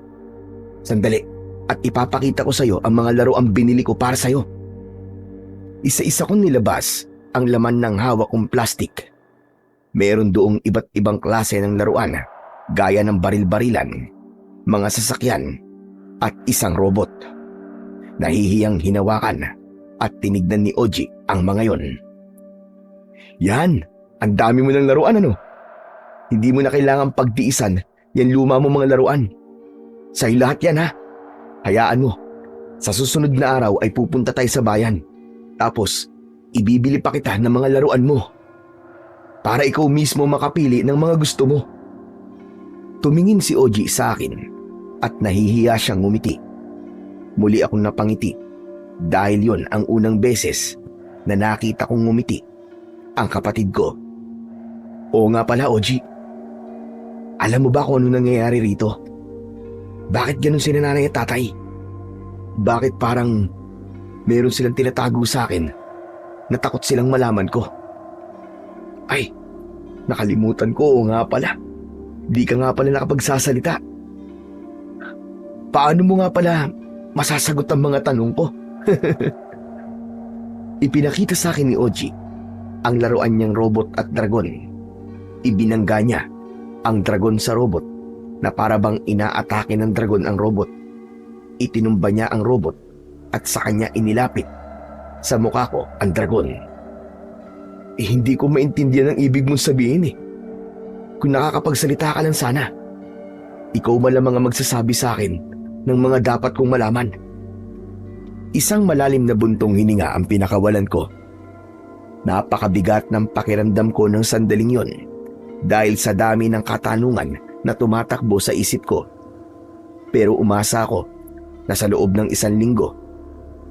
Sandali, at ipapakita ko sa'yo ang mga laruang binili ko para sa'yo. Isa-isa kong nilabas ang laman ng hawak kong plastic. Meron doong iba't ibang klase ng laruan, gaya ng baril-barilan, mga sasakyan, at isang robot. Nahihiyang hinawakan at tinignan ni Oji ang mga yon. Yan, ang dami mo ng laruan ano? Hindi mo na kailangang pagtiisan yan luma mo mga laruan. Sa'yo lahat yan ha. Hayaan mo, sa susunod na araw ay pupunta tayo sa bayan. Tapos, ibibili pa kita ng mga laruan mo. Para ikaw mismo makapili ng mga gusto mo. Tumingin si Oji sa akin at nahihiya siyang ngumiti. Muli akong napangiti dahil yon ang unang beses na nakita kong ngumiti ang kapatid ko. Oo nga pala Oji, alam mo ba kung ano nangyayari rito? Bakit ganun si nanay at tatay? Bakit parang meron silang tinatago sa akin na takot silang malaman ko? Ay, nakalimutan ko nga pala. Di ka nga pala nakapagsasalita. Paano mo nga pala masasagot ang mga tanong ko? Ipinakita sa akin ni Oji ang laruan niyang robot at dragon. Ibinangga niya ang dragon sa robot na para bang inaatake ng dragon ang robot. Itinumba niya ang robot at sa kanya inilapit sa mukha ko ang dragon. Hindi ko maintindihan ang ibig mong sabihin eh. Kung nakakapagsalita ka lang sana. Ikaw malamang ang magsasabi sa akin ng mga dapat kong malaman. Isang malalim na buntong hininga ang pinakawalan ko. Napakabigat ng pakiramdam ko ng sandaling yon dahil sa dami ng katanungan na tumatakbo sa isip ko. Pero umasa ako na sa loob ng 1 linggo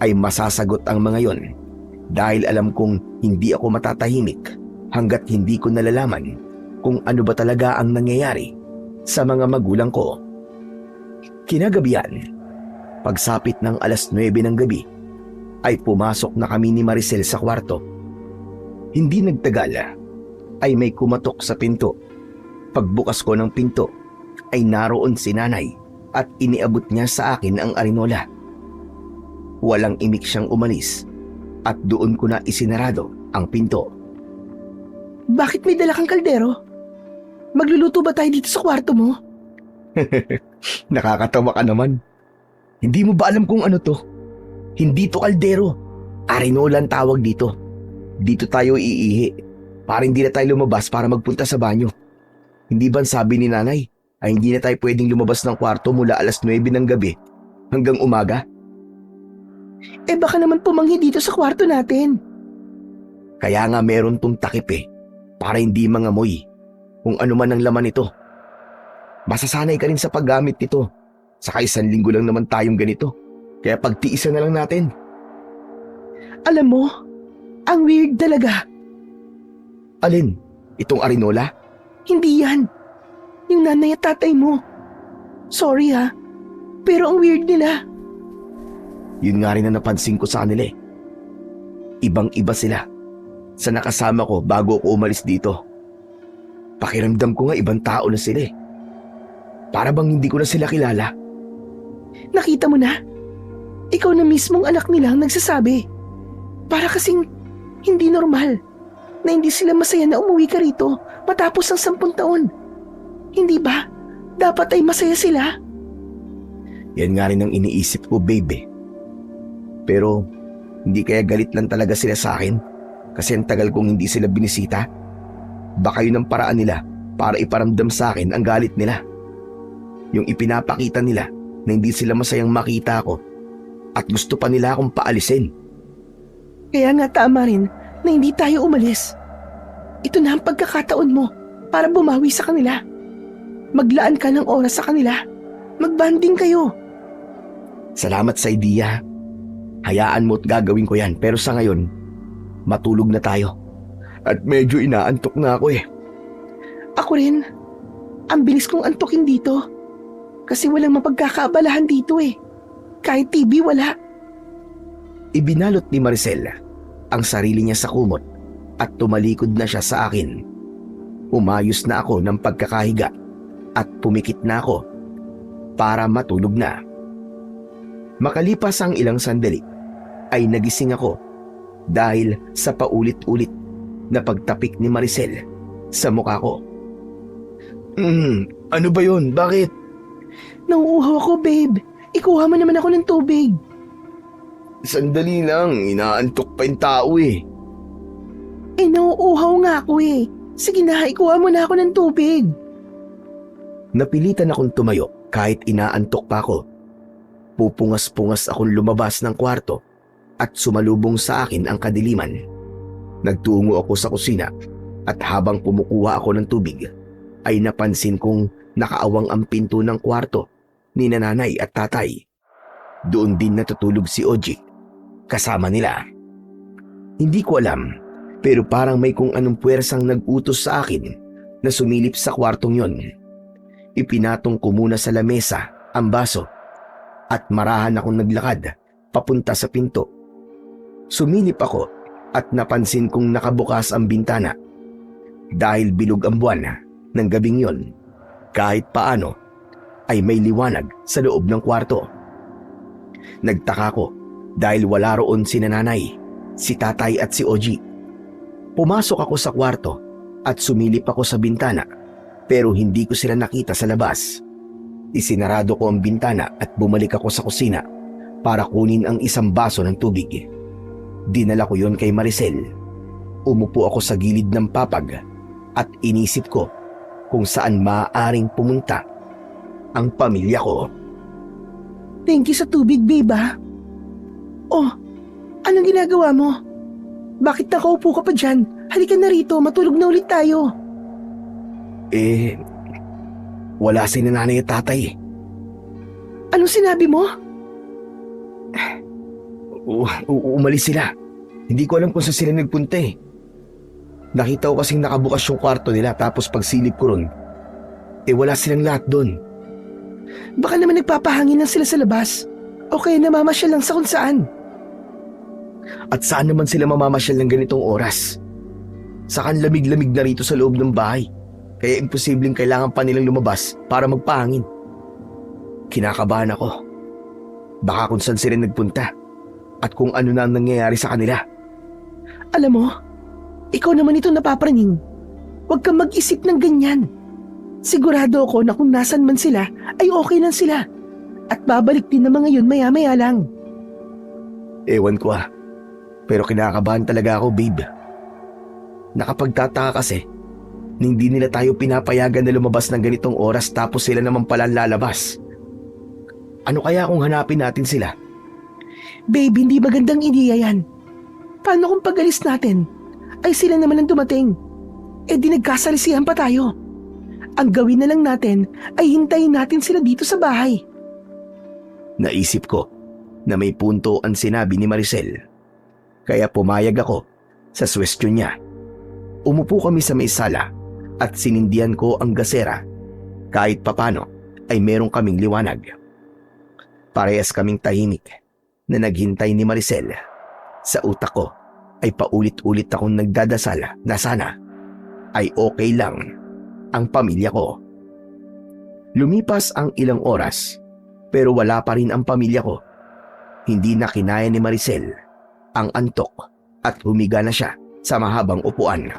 ay masasagot ang mga yon dahil alam kong hindi ako matatahimik hanggat hindi ko nalalaman kung ano ba talaga ang nangyayari sa mga magulang ko. Kinagabihan, pagsapit ng 9:00 ng gabi, ay pumasok na kami ni Maricel sa kwarto. Hindi nagtagal ay may kumatok sa pinto. Pagbukas ko ng pinto ay naroon si nanay at iniabot niya sa akin ang arinola. Walang imik siyang umalis at doon ko na isinarado ang pinto. Bakit may dala kang kaldero? Magluluto ba tayo dito sa kwarto mo? Nakakatawa ka naman. Hindi mo ba alam kung ano to? Hindi to kaldero. Arinola ang tawag dito. Dito tayo iihi para hindi na tayo lumabas para magpunta sa banyo. Hindi ba sabi ni nanay ay hindi na tayo pwedeng lumabas ng kwarto mula 9:00 ng gabi hanggang umaga? Eh baka naman pumanghi dito sa kwarto natin. Kaya nga meron tong takip eh, para hindi mangamoy kung ano man ang laman nito. Masasanay ka rin sa paggamit nito. Saka 1 linggo lang naman tayong ganito. Kaya pagtiisan na lang natin. Alam mo, ang weird talaga. Alin? Itong arinola? Hindi yan. Yung nanay at tatay mo. Sorry ha, pero ang weird nila. Yun nga rin na napansin ko sa kanila eh. Ibang-iba sila sa nakasama ko bago ako umalis dito. Pakiramdam ko nga ibang tao na sila eh. Para bang hindi ko na sila kilala. Nakita mo na? Ikaw na mismong anak nila ang nagsasabi. Para kasing hindi normal na hindi sila masaya na umuwi ka rito Matapos ang 10 taon. Hindi ba? Dapat ay masaya sila. Yan nga rin ang iniisip ko, babe. Pero hindi kaya galit lang talaga sila sa akin kasi ang tagal kong hindi sila binisita. Baka yun ang paraan nila para iparamdam sa akin ang galit nila. Yung ipinapakita nila na hindi sila masayang makita ako at gusto pa nila akong paalisin. Kaya nga tama rin na hindi tayo umalis. Ito na ang pagkakataon mo para bumawi sa kanila. Maglaan ka ng oras sa kanila. Magbanding kayo. Salamat sa idea. Hayaan mo at gagawin ko yan, pero sa ngayon, matulog na tayo. At medyo inaantok na ako eh. Ako rin. Ang bilis kong antukin dito. Kasi walang mapagkakaabalahan dito eh. Kahit TV wala. Ibinalot ni Maricel ang sarili niya sa kumot at tumalikod na siya sa akin. Umayos na ako ng pagkakahiga at pumikit na ako para matulog na. Makalipas ang ilang sandali ay nagising ako dahil sa paulit-ulit na pagtapik ni Maricel sa mukha ko. Ano ba yun? Bakit? Nauuhaw ako, babe. Ikuha mo naman ako ng tubig. Sandali lang, inaantok pa yung tao eh. Nauuhaw nga ako eh. Sige na, ikuha mo na ako ng tubig. Napilitan akong tumayo kahit inaantok pa ako. Pupungas-pungas akong lumabas ng kwarto at sumalubong sa akin ang kadiliman. Nagtungo ako sa kusina at habang kumukuha ako ng tubig ay napansin kong nakaawang ang pinto ng kwarto ni nanay at tatay. Doon din natutulog si Oji kasama nila. Hindi ko alam pero parang may kung anong puwersang nag-utos sa akin na sumilip sa kwartong yon. Ipinatong ko muna sa lamesa ang baso at marahan akong naglakad papunta sa pinto. Sumilip ako at napansin kong nakabukas ang bintana. Dahil bilog ang buwan ng gabing yon, kahit paano ay may liwanag sa loob ng kwarto. Nagtaka ko dahil wala roon si nanay, si tatay at si Oji. Pumasok ako sa kwarto at sumilip ako sa bintana pero hindi ko sila nakita sa labas. Isinarado ko ang bintana at bumalik ako sa kusina para kunin ang isang baso ng tubig. Dinala ko yon kay Maricel. Umupo ako sa gilid ng papag at inisip ko kung saan maaaring pumunta ang pamilya ko. Thank you sa tubig, babe ah. Oh, anong ginagawa mo? Bakit nakaupo ka pa dyan? Halika na rito, matulog na ulit tayo. Wala si nanay at tatay. Anong sinabi mo? Umalis sila. Hindi ko alam kung saan sila nagpunta eh. Nakita ko kasing nakabukas yung kwarto nila tapos pagsilip ko ron, wala silang lahat doon. Baka naman nagpapahangin lang sila sa labas. O kaya namamasyal lang sa kung saan. At saan naman sila mamamasyal ng ganitong oras? Saka lamig-lamig na rito sa loob ng bahay. Kaya imposibleng kailangan pa nilang lumabas para magpahangin. Kinakabahan ako. Baka kung saan sila nagpunta at kung ano na ang nangyayari sa kanila. Alam mo, ikaw naman itong napapraning. Huwag kang mag-isip ng ganyan. Sigurado ako na kung nasan man sila ay okay lang sila. At babalik din ng mga yun maya-maya lang. Ewan ko ah. Pero kinakabahan talaga ako, babe. Nakapagtataka kasi na hindi nila tayo pinapayagan na lumabas ng ganitong oras tapos sila naman pala lalabas. Ano kaya kung hanapin natin sila? Babe, hindi magandang ideya yan. Paano kung pag-alis natin ay sila naman ang dumating? Di nagkasalisihan pa tayo. Ang gawin na lang natin ay hintayin natin sila dito sa bahay. Naisip ko na may punto ang sinabi ni Maricel. Kaya pumayag ako sa suwestyon niya. Umupo kami sa may sala at sinindihan ko ang gasera. Kahit papano ay meron kaming liwanag. Parehas kaming tahimik na naghintay ni Maricel. Sa utak ko ay paulit-ulit akong nagdadasal na sana ay okay lang ang pamilya ko. Lumipas ang ilang oras pero wala pa rin ang pamilya ko. Hindi na kinaya ni Maricel ang antok at humiga na siya sa mahabang upuan.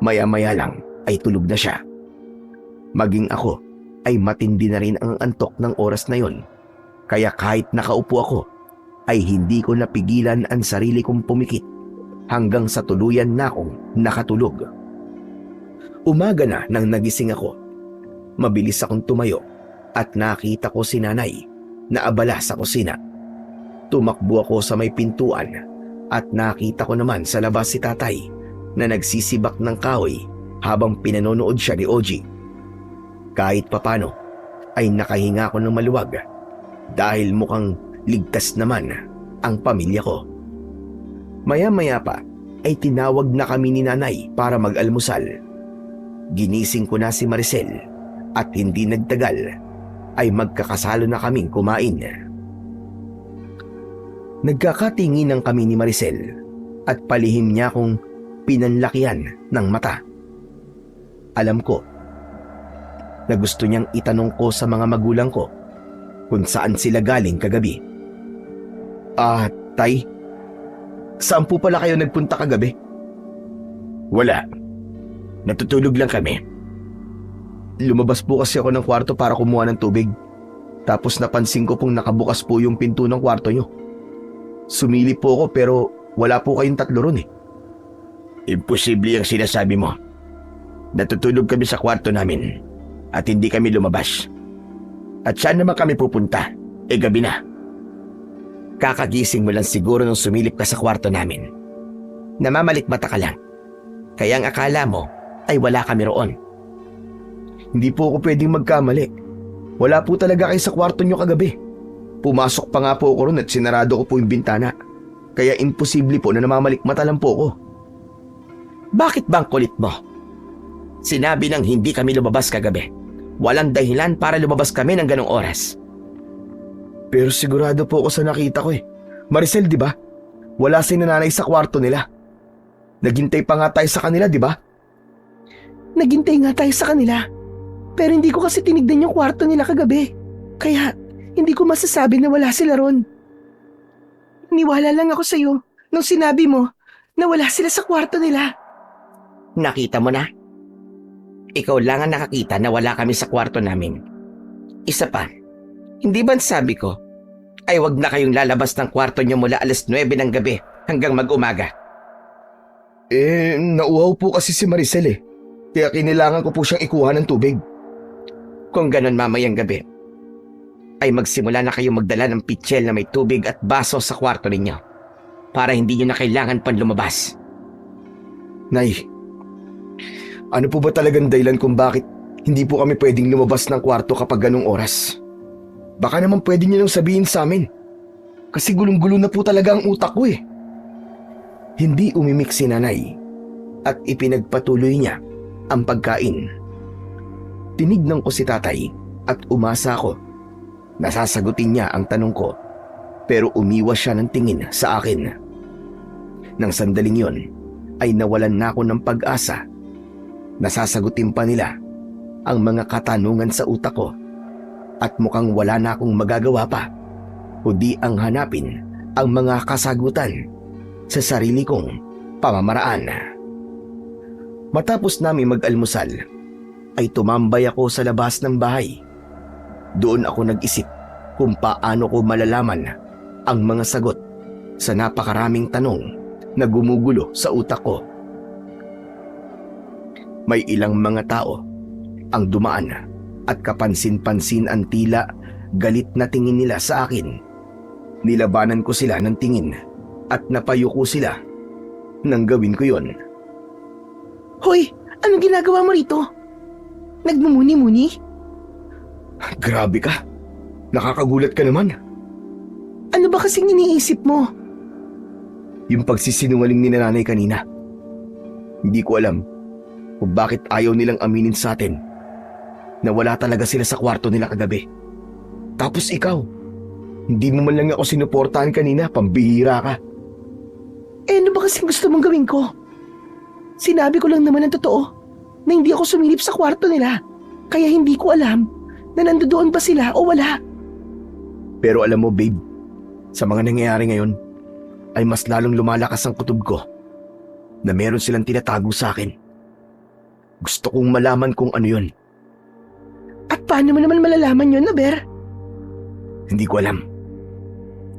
Maya-maya lang ay tulog na siya. Maging ako ay matindi na rin ang antok ng oras na yon. Kaya kahit nakaupo ako, ay hindi ko napigilan ang sarili kong pumikit hanggang sa tuluyan na akong nakatulog. Umaga na nang nagising ako. Mabilis akong tumayo at nakita ko si nanay na abala sa kusina. Tumakbo ako sa may pintuan at nakita ko naman sa labas si tatay na nagsisibak ng kahoy habang pinanonood siya ni Oji. Kahit papano ay nakahinga ako ng maluwag dahil mukhang ligtas naman ang pamilya ko. Maya-maya pa ay tinawag na kami ni nanay para mag-almusal. Ginising ko na si Maricel at hindi nagtagal ay magkakasalo na kaming kumain. Nagkakatinginan kami ni Maricel at palihim niya akong pinanlakihan ng mata. Alam ko na gusto niyang itanong ko sa mga magulang ko kung saan sila galing kagabi. Tay, saan po pala kayo nagpunta kagabi? Wala. Natutulog lang kami. Lumabas po kasi ako ng kwarto para kumuha ng tubig. Tapos napansin ko pong nakabukas po yung pinto ng kwarto nyo. Sumilip po ako pero wala po kayong tatlo ron eh. Imposible ang sinasabi mo. Natutulog kami sa kwarto namin at hindi kami lumabas. At saan naman kami pupunta? Gabi na. Kakagising mo lang siguro nung sumilip ka sa kwarto namin. Namamalikmata ka lang. Kaya ang akala mo ay wala kami roon. Hindi po ako pwedeng magkamali. Wala po talaga kayo sa kwarto nyo kagabi. Pumasok pa nga po ako ron at sinarado ko po yung bintana. Kaya imposible po na namamalikmata lang po ako. Bakit bang kulit mo? Sinabi nang hindi kami lumabas kagabi. Walang dahilan para lumabas kami ng ganong oras. Pero sigurado po ako sa nakita ko eh. Maricel, di ba? Wala si nanay sa kwarto nila. Naghintay pa nga tayo sa kanila, di ba? Naghintay nga tayo sa kanila. Pero hindi ko kasi tinignan yung kwarto nila kagabi. Kaya hindi ko masasabi na wala sila ron. Niwala lang ako sa'yo nung sinabi mo na wala sila sa kwarto nila. Nakita mo na? Ikaw lang ang nakakita na wala kami sa kwarto namin. Isa pa, hindi ba sabi ko ay wag na kayong lalabas ng kwarto niyo mula 9:00 ng gabi hanggang mag-umaga? Nauhaw po kasi si Maricel eh. Kaya kinilangan ko po siyang ikuha ng tubig. Kung ganon mamayang gabi, ay magsimula na kayong magdala ng pitsyel na may tubig at baso sa kwarto ninyo para hindi nyo na kailangan pang lumabas. Nay, ano po ba talagang dahilan kung bakit hindi po kami pwedeng lumabas ng kwarto kapag ganong oras? Baka naman pwede nyo nang sabihin sa amin. Kasi gulong-gulo na po talaga ang utak ko eh. Hindi umimik si nanay at ipinagpatuloy niya ang pagkain. Tinignan ko si tatay at umasa ako. Nasasagutin niya ang tanong ko pero umiwas siya ng tingin sa akin. Nang sandaling yon ay nawalan na ako ng pag-asa. Nasasagutin pa nila ang mga katanungan sa utak ko at mukhang wala na akong magagawa pa kundi ang hanapin ang mga kasagutan sa sarili kong pamamaraan. Matapos namin mag-almusal, ay tumambay ako sa labas ng bahay. Doon ako nag-isip kung paano ko malalaman ang mga sagot sa napakaraming tanong na gumugulo sa utak ko. May ilang mga tao ang dumaan at kapansin-pansin ang tila galit na tingin nila sa akin. Nilabanan ko sila ng tingin at napayuko sila nang gawin ko yon. Hoy, anong ginagawa mo rito? Nagmumuni-muni? Grabe ka. Nakakagulat ka naman. Ano ba kasing iniisip mo? Yung pagsisinungaling ni nanay kanina. Hindi ko alam kung bakit ayaw nilang aminin sa atin na wala talaga sila sa kwarto nila kagabi. Tapos ikaw, hindi mo man lang ako sinuportahan kanina, pambihira ka. Ano ba kasing gusto mong gawin ko? Sinabi ko lang naman ang totoo na hindi ako sumilip sa kwarto nila. Kaya hindi ko alam na nandoon ba sila o wala. Pero alam mo babe, sa mga nangyayari ngayon, ay mas lalong lumalakas ang kutob ko na meron silang tinatago sa akin. Gusto kong malaman kung ano yun. At paano mo naman malalaman yun, Aber? Hindi ko alam.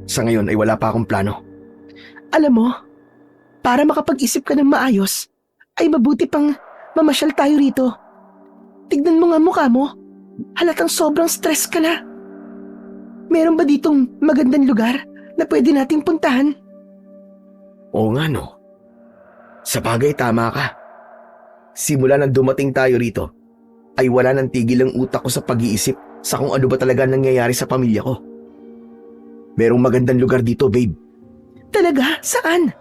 Sa ngayon ay wala pa akong plano. Alam mo, para makapag-isip ka ng maayos, ay mabuti pang mamasyal tayo rito. Tignan mo nga mukha mo. Halatang sobrang stress ka na. Meron ba ditong magandang lugar na pwede nating puntahan? Oo nga no. Sa bagay tama ka. Simula nang dumating tayo rito, ay wala nang tigil ang utak ko sa pag-iisip sa kung ano ba talaga nangyayari sa pamilya ko. Merong magandang lugar dito, babe. Talaga? Saan?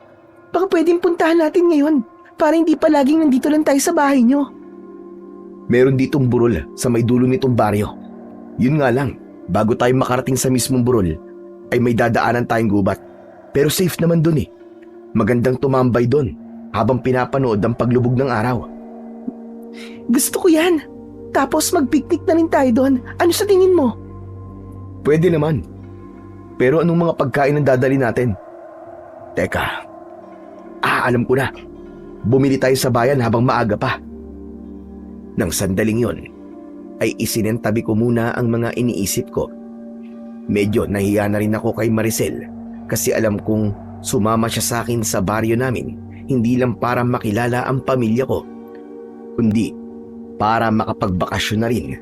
Baka pwedeng puntahan natin ngayon para hindi pa laging nandito lang tayo sa bahay nyo. Meron ditong burol sa may dulo nitong baryo. Yun nga lang, bago tayo makarating sa mismong burol, ay may dadaanan tayong gubat. Pero safe naman dun eh. Magandang tumambay dun habang pinapanood ang paglubog ng araw. Gusto ko yan. Tapos mag-picnic na rin tayo doon. Ano sa tingin mo? Pwede naman. Pero anong mga pagkain ang dadali natin? Teka. Alam ko na. Bumili tayo sa bayan habang maaga pa. Nang sandaling yon, ay isinentabi ko muna ang mga iniisip ko. Medyo nahiya na rin ako kay Maricel kasi alam kong sumama siya sa akin sa baryo namin hindi lang para makilala ang pamilya ko, kundi para makapagbakasyon na rin.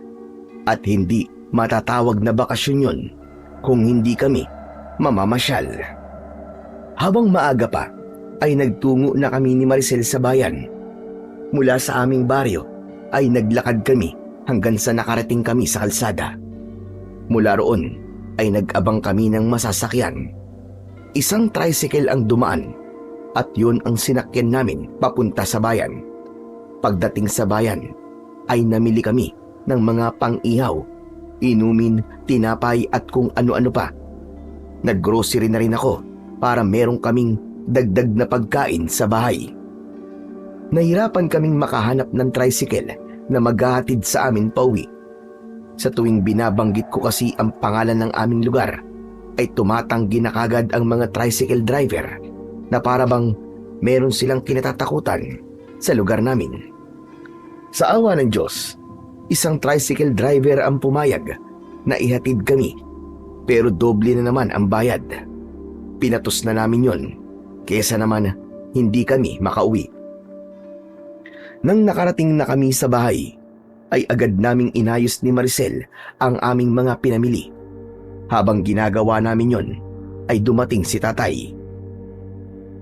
At hindi matatawag na bakasyon yon kung hindi kami mamamasyal. Habang maaga pa, ay nagtungo na kami ni Maricel sa bayan. Mula sa aming baryo, ay naglakad kami hanggang sa nakarating kami sa kalsada. Mula roon ay nag-abang kami ng masasakyan. Isang tricycle ang dumaan at yun ang sinakyan namin papunta sa bayan. Pagdating sa bayan ay namili kami ng mga pang-ihaw, inumin, tinapay at kung ano-ano pa. Nag-grocery na rin ako para merong kaming dagdag na pagkain sa bahay. Nahirapan kaming makahanap ng tricycle na maghahatid sa amin pauwi. Sa tuwing binabanggit ko kasi ang pangalan ng aming lugar, ay tumatanggi na kagad ang mga tricycle driver na para bang meron silang kinatatakutan sa lugar namin. Sa awa ng Diyos, isang tricycle driver ang pumayag na ihatid kami, pero doble na naman ang bayad. Pinatos na namin yon, kesa naman hindi kami makauwi. Nang nakarating na kami sa bahay, ay agad naming inayos ni Maricel ang aming mga pinamili. Habang ginagawa namin yon, ay dumating si tatay.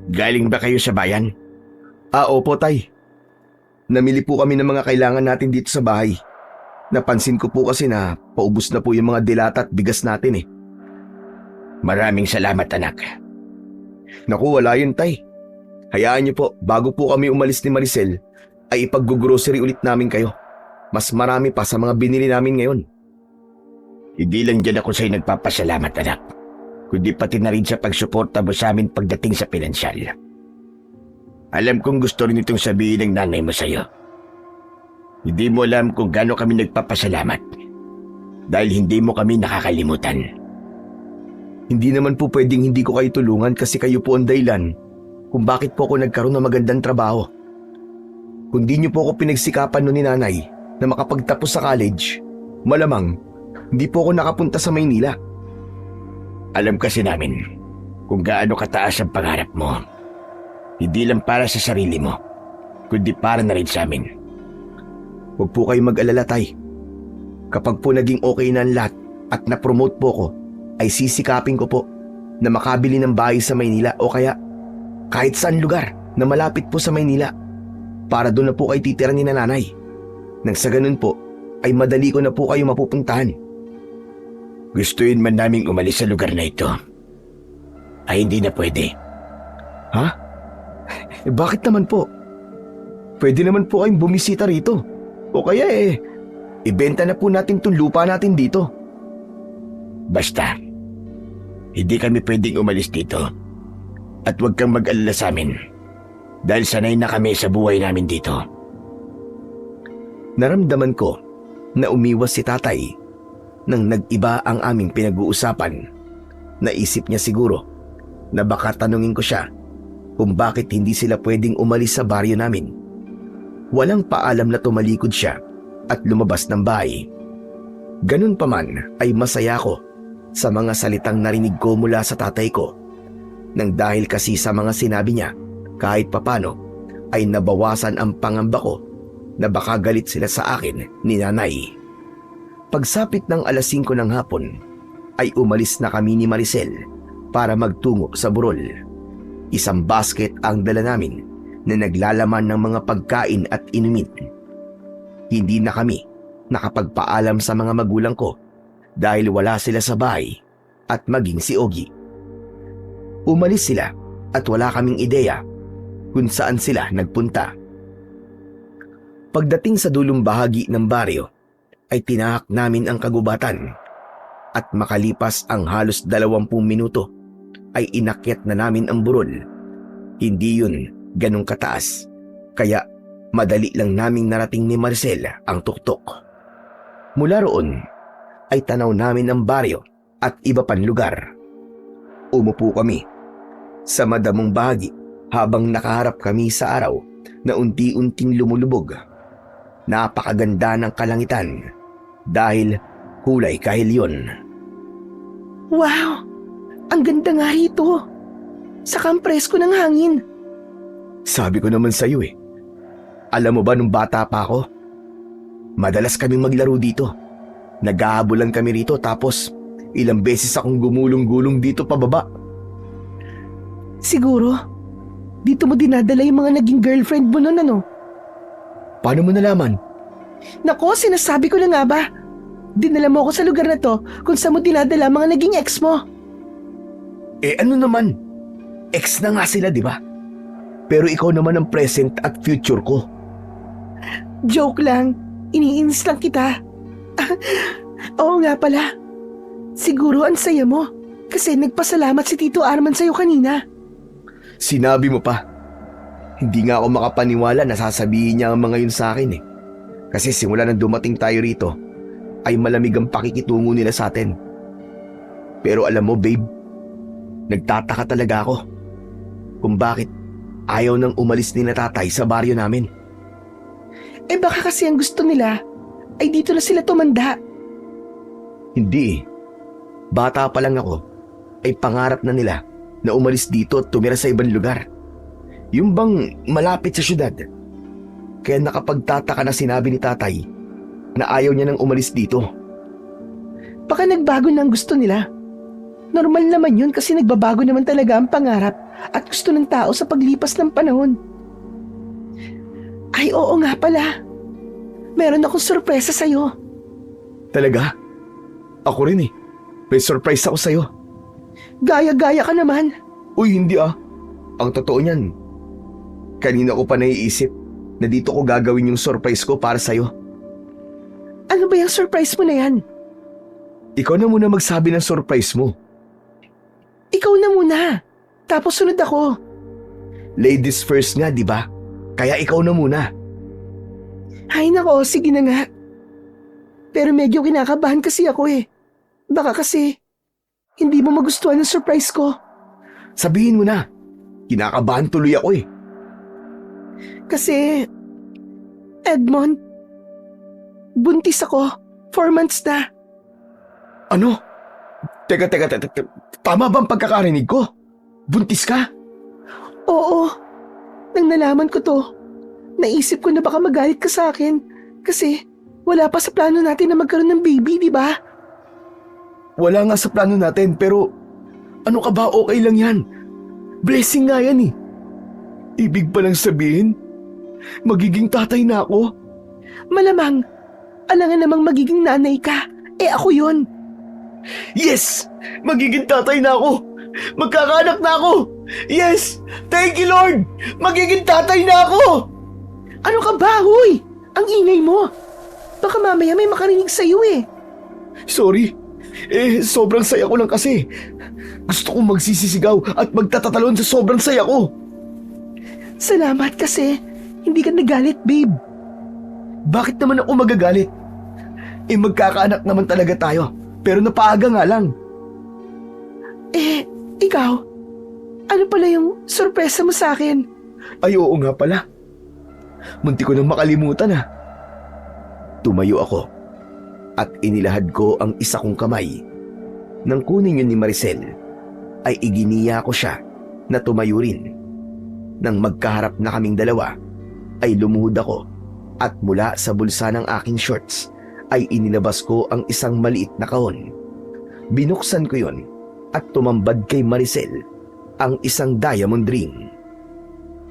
Galing ba kayo sa bayan? Opo tay. Namili po kami ng mga kailangan natin dito sa bahay. Napansin ko po kasi na paubos na po yung mga dilata at bigas natin eh. Maraming salamat, anak. Naku, wala yun tay. Hayaan niyo po, bago po kami umalis ni Maricel, ay ipag-grocery ulit namin kayo. Mas marami pa sa mga binili namin ngayon. Hindi lang dyan ako sa'yo nagpapasalamat, anak, kundi pati na rin sa pagsuporta mo sa amin pagdating sa pinansyal. Alam kong gusto rin itong sabihin ng nanay mo sa'yo. Hindi mo alam kung gaano kami nagpapasalamat dahil hindi mo kami nakakalimutan. Hindi naman po pwedeng hindi ko kayo tulungan kasi kayo po ang dahilan kung bakit po ako nagkaroon ng magandang trabaho. Kung di niyo po ako pinagsikapan noon ni nanay na makapagtapos sa college, malamang hindi po ako nakapunta sa Maynila. Alam kasi namin kung gaano kataas ang pangarap mo. Hindi lang para sa sarili mo, kundi para na rin sa amin. Huwag po kayong mag-alala, tay. Kapag po naging okay na ang lahat at na-promote po ko, ay sisikapin ko po na makabili ng bahay sa Maynila o kaya kahit saan lugar na malapit po sa Maynila para doon na po kayo titira ni nanay. Nang sa ganun po, ay madali ko na po kayo mapupuntahan. Gustuin man naming umalis sa lugar na ito, ay hindi na pwede. Ha? Bakit naman po? Pwede naman po kayong bumisita rito. O kaya ibenta na po natin itong lupa natin dito. Basta, hindi kami pwedeng umalis dito. At huwag kang mag-alala sa amin dahil sanay na kami sa buhay namin dito. Naramdaman ko na umiwas si tatay nang nag-iba ang aming pinag-uusapan. Naisip niya siguro na baka tanungin ko siya kung bakit hindi sila pwedeng umalis sa baryo namin. Walang paalam na tumalikod siya at lumabas ng bahay. Ganun pa man ay masaya ko sa mga salitang narinig ko mula sa tatay ko. Nang dahil kasi sa mga sinabi niya, kahit papano ay nabawasan ang pangamba ko na baka galit sila sa akin ni nanay. Pagsapit ng alas 5 ng hapon ay umalis na kami ni Maricel para magtungo sa burol. Isang basket ang dala namin na naglalaman ng mga pagkain at inumin. Hindi na kami nakapagpaalam sa mga magulang ko dahil wala sila sa bahay at maging si Ogie. Umalis sila at wala kaming ideya kung saan sila nagpunta. Pagdating sa dulong bahagi ng baryo ay tinahak namin ang kagubatan at makalipas ang halos 20 minuto ay inakyat na namin ang burol. Hindi yun ganong kataas kaya madali lang naming narating ni Maricel ang tuktok. Mula roon ay tanaw namin ang baryo at iba pang lugar. Umupo kami sa madamong bahagi habang nakaharap kami sa araw na unti-unting lumulubog. Napakaganda ng kalangitan dahil kulay kahilyon. Wow! Ang ganda nga rito. Saka ang presko ng hangin. Sabi ko naman sa'yo eh. Alam mo ba nung bata pa ako? Madalas kaming maglaro dito. Naghahabulan kami rito tapos ilang beses akong gumulong-gulong dito pababa. Siguro, dito mo dinadala yung mga naging girlfriend mo nun ano? Paano mo nalaman? Nako, sinasabi ko na nga ba? Dinala mo ako sa lugar na to kung saan mo dinadala mga naging ex mo. Eh ano naman? Ex na nga sila, di ba? Pero ikaw naman ang present at future ko. Joke lang. Iniinis lang kita. Oo nga pala. Siguro ang saya mo kasi nagpasalamat si Tito Arman sa'yo kanina. Sinabi mo pa. Hindi nga ako makapaniwala na sasabihin niya ang mga yun sa akin eh. Kasi simula nang dumating tayo rito, ay malamig ang pakikitungo nila sa atin. Pero alam mo babe, nagtataka talaga ako kung bakit ayaw nang umalis ni na tatay sa baryo namin. Eh baka kasi ang gusto nila ay dito na sila tumanda. Hindi eh. Bata pa lang ako ay pangarap na nila na umalis dito at tumira sa ibang lugar. Yung bang malapit sa syudad. Kaya nakapagtataka na sinabi ni tatay na ayaw niya nang umalis dito. Baka nagbago na ang gusto nila. Normal naman yun kasi nagbabago naman talaga ang pangarap at gusto ng tao sa paglipas ng panahon. Ay oo nga pala. Meron akong sorpresa sa'yo. Talaga? Ako rin eh. May surprise ako sa'yo. Gaya-gaya ka naman. Uy, hindi ah. Ang totoo niyan, kanina ko pa naiisip na dito ko gagawin yung surprise ko para sa'yo. Ano ba yung surprise mo na yan? Ikaw na muna magsabi ng surprise mo. Ikaw na muna. Tapos sunod ako. Ladies first nga, di ba? Kaya ikaw na muna. Ay nako, sige na nga. Pero medyo kinakabahan kasi ako eh. Baka kasi hindi mo magustuhan ang surprise ko. Sabihin mo na. Kinakabahan tuloy ako eh. Kasi, Edmond, buntis ako. 4 months na. Ano? Teka. Tama ba ang pagkakarinig ko? Buntis ka? Oo. Nang nalaman ko to, naisip ko na baka magalit ka sa akin. Kasi wala pa sa plano natin na magkaroon ng baby, di ba? Wala nga sa plano natin pero ano ka ba, okay lang yan. Blessing nga yan eh. Ibig pa lang sabihin, magiging tatay na ako. Malamang, alangan namang magiging nanay ka. Eh ako yun. Yes! Magiging tatay na ako! Magkakaanak na ako! Yes! Thank you Lord! Magiging tatay na ako! Ano ka ba, huy? Ang ingay mo. Baka mamaya may makarinig sa'yo eh. Sorry. Sobrang saya ko lang kasi. Gusto kong magsisisigaw at magtatatalon sa sobrang saya ko. Salamat kasi hindi ka nagalit, babe. Bakit naman ako magagalit? Magkakaanak naman talaga tayo. Pero napaaga nga lang. Ikaw? Ano pala yung sorpresa mo sa akin? Ay oo nga pala. Munti ko nang makalimutan ah. Tumayo ako at inilahad ko ang isa kong kamay. Nang kunin yun ni Maricel, ay iginiya ko siya na tumayo rin. Nang magkaharap na kaming dalawa, ay lumuhod ako at mula sa bulsa ng aking shorts ay inilabas ko ang isang maliit na kahon. Binuksan ko yon at tumambad kay Maricel ang isang diamond ring.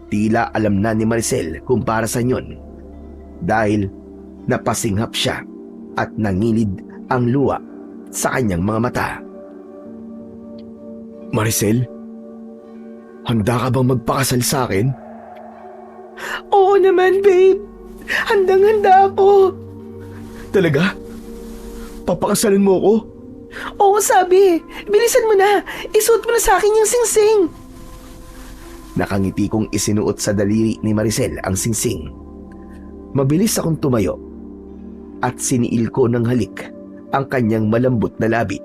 Tila alam na ni Maricel kung para sa yon dahil napasinghap siya at nangilid ang luha sa kanyang mga mata. Maricel, handa ka bang magpakasal sa akin? Oo naman, babe. Handang-handa ako. Talaga? Papakasalan mo ako? Oo, sabi. Bilisan mo na. Isuot mo na sa akin yung singsing. Nakangiti kong isinuot sa daliri ni Maricel ang singsing. Mabilis akong tumayo at siniil ko ng halik ang kanyang malambot na labi.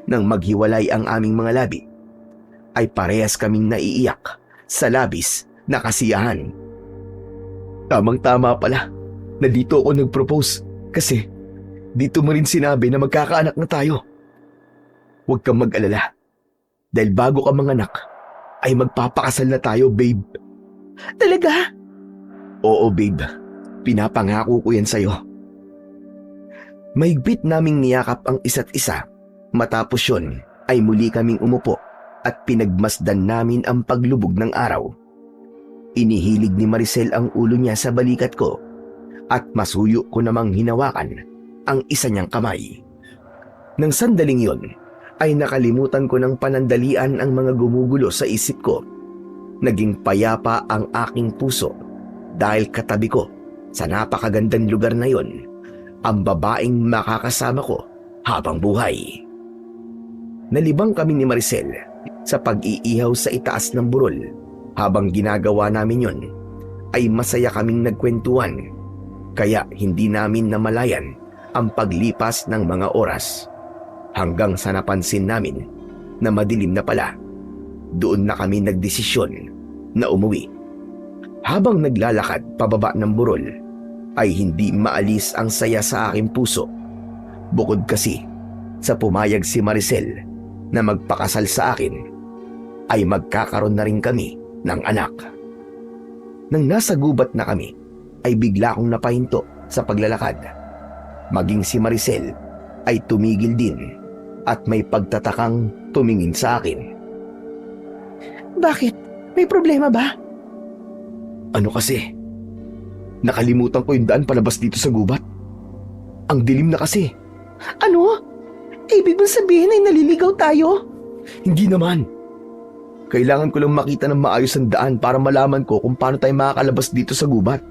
Nang maghiwalay ang aming mga labi, ay parehas kaming naiiyak sa labis na kasiyahan. Tamang-tama pala na dito ako nag-propose kasi dito mo rin sinabi na magkakaanak na tayo. Huwag kang mag-alala dahil bago ka manganak ay magpapakasal na tayo, babe. Talaga? Oo, babe. Pinapangako ko yan sa'yo. Mahigpit naming niyakap ang isa't isa. Matapos yun ay muli kaming umupo at pinagmasdan namin ang paglubog ng araw. Inihilig ni Maricel ang ulo niya sa balikat ko at masuyo ko namang hinawakan ang isa niyang kamay. Nang sandaling yon ay nakalimutan ko ng panandalian ang mga gumugulo sa isip ko. Naging payapa ang aking puso dahil katabi ko sa napakagandang lugar na yon ang babaeng makakasama ko habang buhay. Nalibang kami ni Maricel sa pag-iihaw sa itaas ng burol. Habang ginagawa namin yon, ay masaya kaming nagkwentuhan, kaya hindi namin namalayan ang paglipas ng mga oras. Hanggang sa napansin namin na madilim na pala, doon na kami nagdesisyon na umuwi. Habang naglalakad pababa ng burol, ay hindi maalis ang saya sa aking puso. Bukod kasi sa pumayag si Maricel na magpakasal sa akin, ay magkakaroon na rin kami ng anak. Nang nasa gubat na kami, ay bigla akong napahinto sa paglalakad. Maging si Maricel ay tumigil din at may pagtatakang tumingin sa akin. Bakit? May problema ba? Ano kasi? Nakalimutan ko yung daan palabas dito sa gubat. Ang dilim na kasi. Ano? Ibig mong sabihin ay naliligaw tayo? Hindi naman. Kailangan ko lang makita ng maayos ang daan para malaman ko kung paano tayo makakalabas dito sa gubat.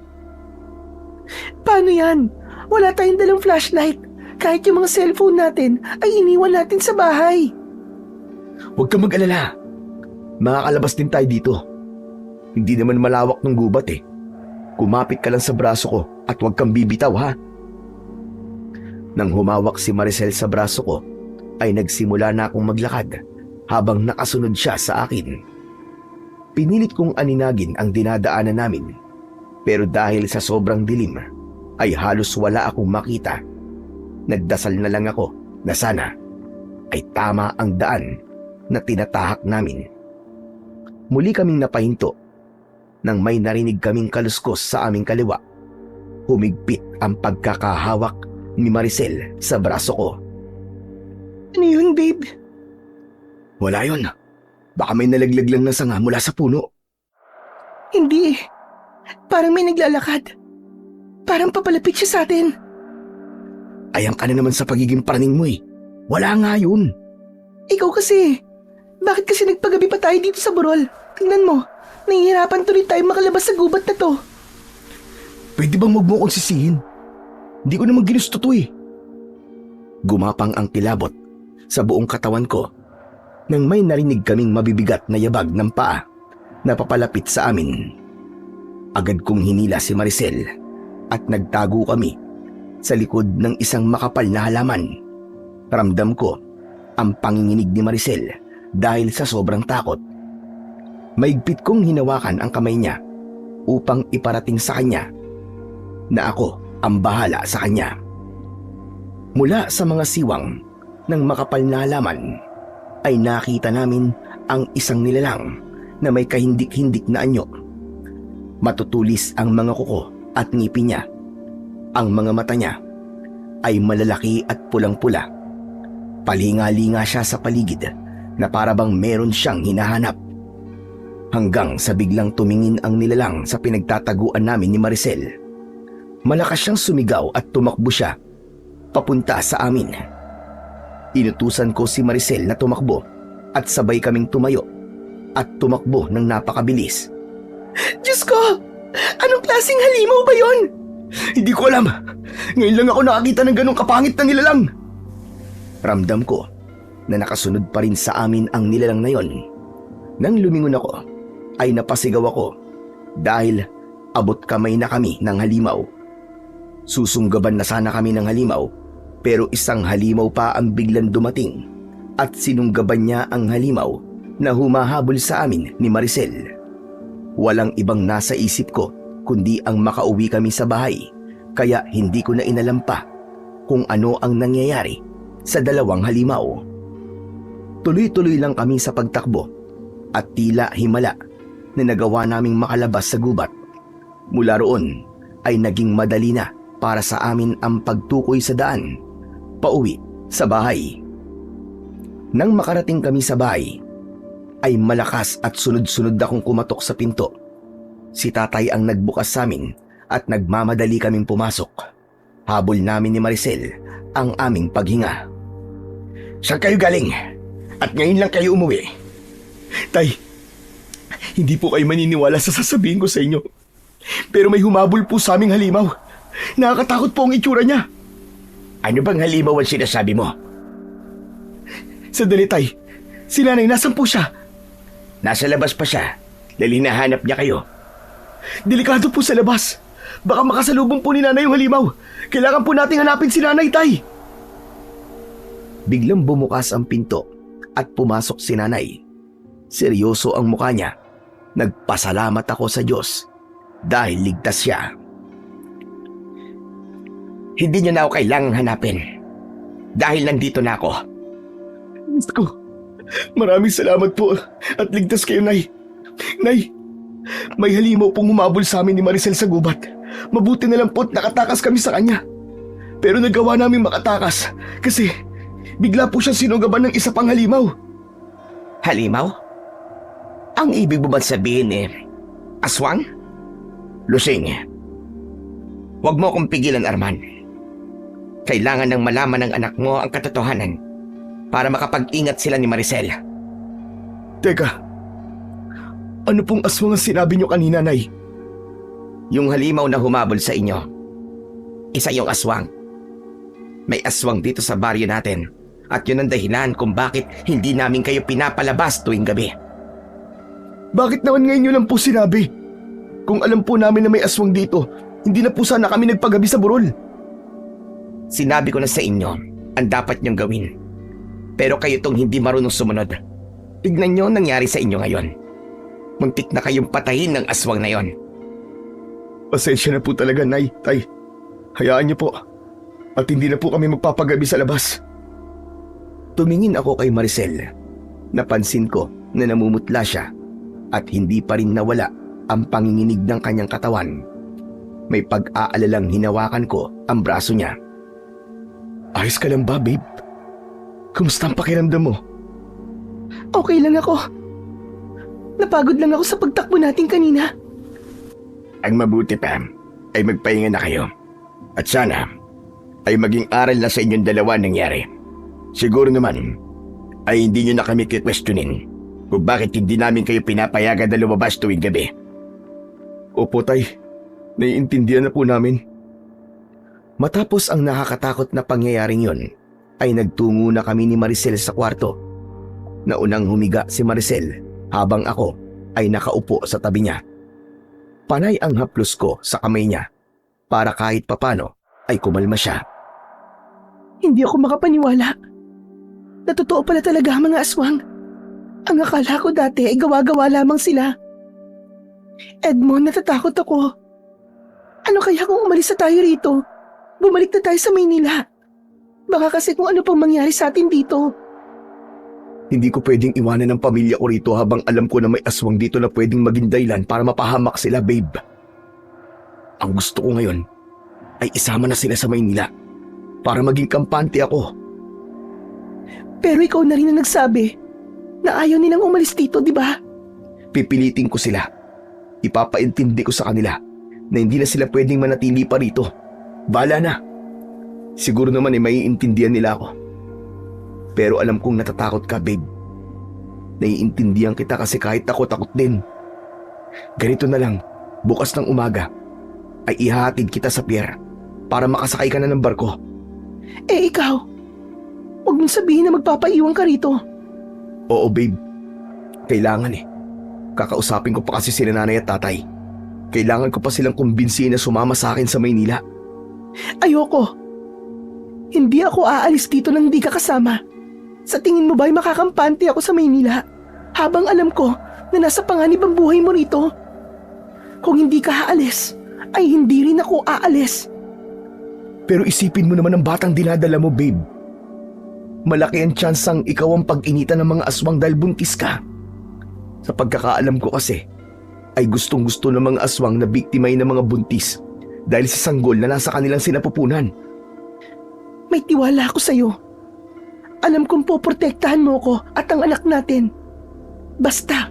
Paano yan? Wala tayong dalang flashlight. Kahit yung mga cellphone natin ay iniwan natin sa bahay. Huwag kang mag-alala. Makakalabas din tayo dito. Hindi naman malawak ng gubat eh. Kumapit ka lang sa braso ko at huwag kang bibitaw ha. Nang humawak si Maricel sa braso ko, ay nagsimula na akong maglakad habang nakasunod siya sa akin. Pinilit kong aninagin ang dinadaanan namin, pero dahil sa sobrang dilim, ay halos wala akong makita. Nagdasal na lang ako na sana ay tama ang daan na tinatahak namin. Muli kaming napahinto nang may narinig kaming kaluskos sa aming kaliwa. Humigpit ang pagkakahawak ni Maricel sa braso ko. Ano yun, babe? Wala yun. Baka may nalaglag lang ng sanga mula sa puno. Hindi. Parang may naglalakad. Parang papalapit siya sa atin. Ayan ka na naman sa pagiging praning mo eh. Wala nga yun. Ikaw kasi. Bakit kasi nagpagabi pa tayo dito sa burol? Tingnan mo. Nahihirapan tuloy tayo makalabas sa gubat na to. Pwede bang wag mo akong sisihin? Hindi ko naman ginusto to eh. Gumapang ang kilabot sa buong katawan ko nang may narinig kaming mabibigat na yabag ng paa na papalapit sa amin. Agad kong hinila si Maricel at nagtago kami sa likod ng isang makapal na halaman. Ramdam ko ang panginginig ni Maricel dahil sa sobrang takot. Maigpit kong hinawakan ang kamay niya upang iparating sa kanya na ako ang bahala sa kanya. Mula sa mga siwang ng makapal na halaman ay nakita namin ang isang nilalang na may kahindik-hindik na anyo. Matutulis ang mga kuko at ngipin niya. Ang mga mata niya ay malalaki at pulang-pula. Palinga-linga siya sa paligid na parabang meron siyang hinahanap. Hanggang sa biglang tumingin ang nilalang sa pinagtataguan namin ni Maricel. Malakas siyang sumigaw at tumakbo siya papunta sa amin. Inutusan ko si Maricel na tumakbo at sabay kaming tumayo at tumakbo ng napakabilis. Diyos ko! Anong klaseng halimaw ba yon? Hindi ko alam. Ngayon lang ako nakakita ng ganong kapangit na nilalang. Ramdam ko na nakasunod pa rin sa amin ang nilalang na yon. Nang lumingon ako, ay napasigaw ako dahil abot kamay na kami ng halimaw. Susunggaban na sana kami ng halimaw, pero isang halimaw pa ang biglang dumating at sinunggaban niya ang halimaw na humahabol sa amin ni Maricel. Walang ibang nasa isip ko kundi ang makauwi kami sa bahay, kaya hindi ko na inalam pa kung ano ang nangyayari sa dalawang halimaw. Tuloy-tuloy lang kami sa pagtakbo at tila himala na nagawa naming makalabas sa gubat. Mula roon ay naging madali na para sa amin ang pagtukoy sa daan pauwi sa bahay. Nang makarating kami sa bahay, ay malakas at sunod-sunod akong kumatok sa pinto. Si tatay ang nagbukas sa amin at nagmamadali kaming pumasok. Habol namin ni Maricel ang aming paghinga. Saan kayo galing? At ngayon lang kayo umuwi? Tay, hindi po kayo maniniwala sa sasabihin ko sa inyo. Pero may humabol po sa aming halimaw. Nakakatakot po ang itsura niya. Ano bang halimaw ang sinasabi mo? Sandali, tay. Si nanay, nasan po siya? Nasa labas pa siya. Dahil hinahanap niya kayo. Delikado po sa labas. Baka makasalubong po ni nanay yung halimaw. Kailangan po nating hanapin si nanay, tay. Biglang bumukas ang pinto at pumasok si nanay. Seryoso ang mukha niya. Nagpasalamat ako sa Diyos dahil ligtas siya. Hindi niyo na ako kailangang hanapin. Dahil nandito na ako. Gusto ko. Maraming salamat po at ligtas kayo, Nay. Nay, may halimaw pong humabol sa amin ni Maricel sa gubat. Mabuti na lang po't nakatakas kami sa kanya. Pero nagawa namin makatakas kasi bigla po siyang sinugaban ng isa pang halimaw. Halimaw? Ang ibig mo ba sabihin aswang? Lusing, huwag mo akong pigilan, Arman. Kailangan nang malaman ng anak mo ang katotohanan para makapag-ingat sila ni Maricel. Teka, ano pong aswang ang sinabi niyo kanina, Nay? Yung halimaw na humabol sa inyo, isa yung aswang. May aswang dito sa baryo natin at yun ang dahilan kung bakit hindi namin kayo pinapalabas tuwing gabi. Bakit naman ngayon niyo lang po sinabi? Kung alam po namin na may aswang dito, hindi na po sana kami nagpagabi sa burol. Sinabi ko na sa inyo ang dapat niyong gawin. Pero kayo tong hindi marunong sumunod. Tignan niyo ang nangyari sa inyo ngayon. Muntik na kayong patayin ng aswang na yon. Pasensya na po talaga, Nay, Tay. Hayaan niyo po. At hindi na po kami magpapagabi sa labas. Tumingin ako kay Maricel. Napansin ko na namumutla siya at hindi pa rin nawala ang panginginig ng kanyang katawan. May pag-aalalang hinawakan ko ang braso niya. Ayos ka lang ba, babe? Kumusta ang pakiramdam mo? Okay lang ako. Napagod lang ako sa pagtakbo natin kanina. Ang mabuti pa ay magpahinga na kayo. At sana ay maging aral na sa inyong dalawa nangyari. Siguro naman ay hindi nyo na kami kikwestiyonin kung bakit hindi namin kayo pinapayagan na lumabas tuwing gabi. Opo, Tay. Naiintindihan na po namin. Matapos ang nakakatakot na pangyayaring yon, ay nagtungo na kami ni Maricel sa kwarto. Naunang humiga si Maricel habang ako ay nakaupo sa tabi niya. Panay ang haplos ko sa kamay niya para kahit papano ay kumalma siya. Hindi ako makapaniwala. Natotoo pala talaga ang mga aswang. Ang akala ko dati ay gawa-gawa lamang sila. Edmond, natatakot ako. Ano kaya kung umalis na tayo rito? Bumalik na tayo sa Maynila. Baka kasi kung ano pang mangyari sa atin dito. Hindi ko pwedeng iwanan ng pamilya ko rito habang alam ko na may aswang dito na pwedeng maging dahilan para mapahamak sila, babe. Ang gusto ko ngayon ay isama na sila sa Maynila para maging kampante ako. Pero ikaw na rin ang nagsabi na ayaw nilang umalis dito, di ba? Pipilitin ko sila. Ipapaintindi ko sa kanila na hindi na sila pwedeng manatili pa rito. Bala na. Siguro naman ay maiintindihan nila ako. Pero alam kong natatakot ka, babe. Naiintindihan kita kasi kahit ako takot din. Ganito na lang, bukas ng umaga ay ihahatid kita sa pier para makasakay ka na ng barko. Eh ikaw, huwag mong sabihin na magpapaiwan ka rito. Oo, babe. Kailangan eh. Kakausapin ko pa kasi sila nanay at tatay. Kailangan ko pa silang kumbinsihin na sumama sa akin sa Maynila. Ayoko. Hindi ako aalis dito nang di ka kasama. Sa tingin mo ba ay makakampante ako sa Maynila habang alam ko na nasa panganib ang buhay mo rito? Kung hindi ka aalis, ay hindi rin ako aalis. Pero isipin mo naman ang batang dinadala mo, babe. Malaki ang tsansang ikaw ang pag-initan ng mga aswang dahil buntis ka. Sa pagkakaalam ko kasi, ay gustong-gusto ng mga aswang na biktimay ng mga buntis dahil sa sanggol na nasa kanilang sinapupunan. May tiwala ako sa'yo. Alam kong poprotektahan mo ko at ang anak natin. Basta,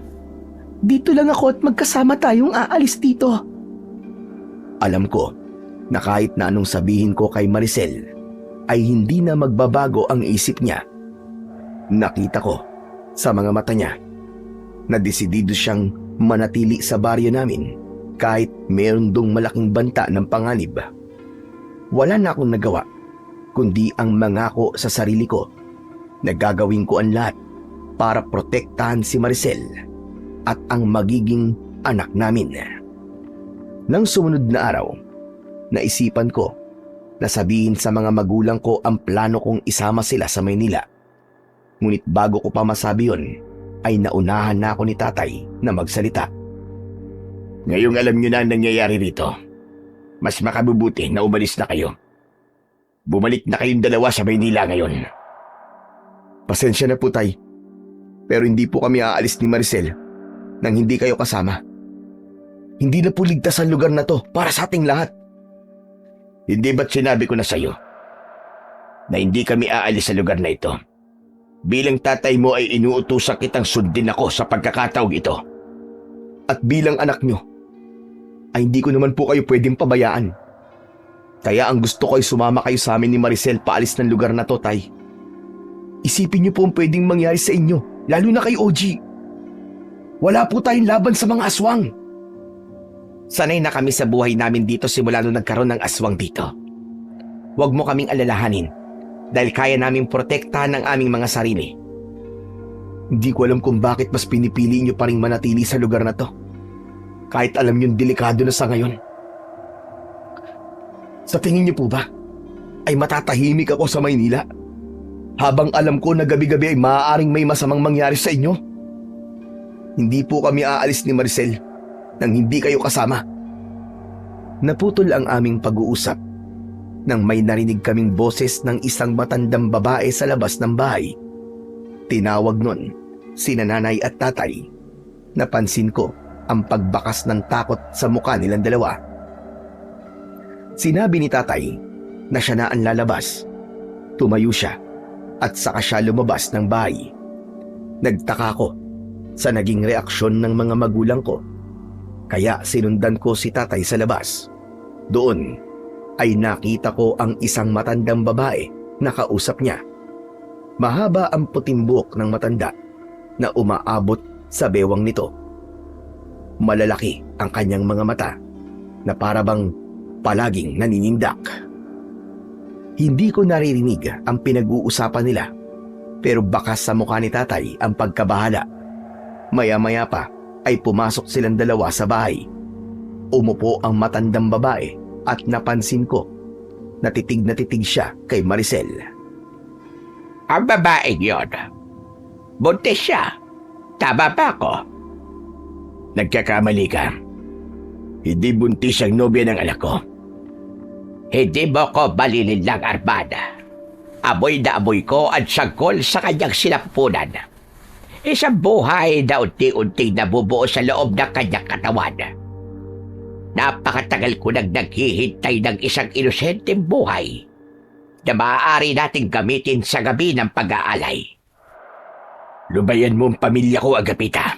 dito lang ako at magkasama tayong aalis dito. Alam ko na kahit na anong sabihin ko kay Maricel, ay hindi na magbabago ang isip niya. Nakita ko sa mga mata niya na desidido siyang manatili sa baryo namin kahit meron dong malaking banta ng panganib. Wala na akong nagawa kundi ang mangako sa sarili ko na gagawin ko ang lahat para protektahan si Maricel at ang magiging anak namin. Nang sumunod na araw, naisipan ko na sabihin sa mga magulang ko ang plano kong isama sila sa Maynila. Ngunit bago ko pa masabi yun, ay naunahan na ako ni tatay na magsalita. Ngayong alam nyo na ang nangyayari rito, mas makabubuti na umalis na kayo. Bumalik na kayong dalawa sa Maynila ngayon. Pasensya na po, tay. Pero hindi po kami aalis ni Maricel nang hindi kayo kasama. Hindi na po ligtas ang lugar na to para sa ating lahat. Hindi ba't sinabi ko na sa'yo na hindi kami aalis sa lugar na ito? Bilang tatay mo ay inuutusan kitang sundin ako sa pagkakataong ito. At bilang anak nyo, ay hindi ko naman po kayo pwedeng pabayaan. Kaya ang gusto ko ay sumama kayo sa amin ni Maricel paalis ng lugar na to, tay. Isipin niyo po ang pwedeng mangyari sa inyo, lalo na kay OG. Wala po tayong laban sa mga aswang. Sanay na kami sa buhay namin dito simula nung nagkaroon ng aswang dito. Huwag mo kaming alalahanin dahil kaya naming protektahan ang aming mga sarili. Hindi ko alam kung bakit mas pinipili niyo pa rin manatili sa lugar na to. Kahit alam niyong delikado na sa ngayon. Sa tingin niyo po ba, ay matatahimik ako sa Maynila? Habang alam ko na gabi-gabi ay maaaring may masamang mangyari sa inyo? Hindi po kami aalis ni Maricel nang hindi kayo kasama. Naputol ang aming pag-uusap nang may narinig kaming boses ng isang matandang babae sa labas ng bahay. Tinawag nun sina nanay at tatay. Napansin ko ang pagbakas ng takot sa mukha nilang dalawa. Sinabi ni tatay na siya na ang lalabas. Tumayo siya at saka siya lumabas ng bahay. Nagtaka ko sa naging reaksyon ng mga magulang ko. Kaya sinundan ko si tatay sa labas. Doon ay nakita ko ang isang matandang babae na kausap niya. Mahaba ang puting buhok ng matanda na umaabot sa bewang nito. Malalaki ang kanyang mga mata na parabang palaging naninindak. Hindi ko naririnig ang pinag-uusapan nila pero bakas sa mukha ni tatay ang pagkabahala. Maya-maya pa ay pumasok silang dalawa sa bahay. Umupo ang matandang babae at napansin ko na titig siya kay Maricel. Ang babaeng yon, buntis siya. Tama ba ako? Nagkakamali ka. Hindi buntis ang nobya ng anak ko. Hindi mo ko balilin lang, Armada. Amoy na amoy ko ang sagol sa kanyang sinapunan. Isang buhay na unti-unti nabubuo sa loob ng kanyang katawan. Napakatagal ko nang naghihintay ng isang inosenteng buhay na maaari nating gamitin sa gabi ng pag-aalay. Lubayan mo ang pamilya ko, Agapita.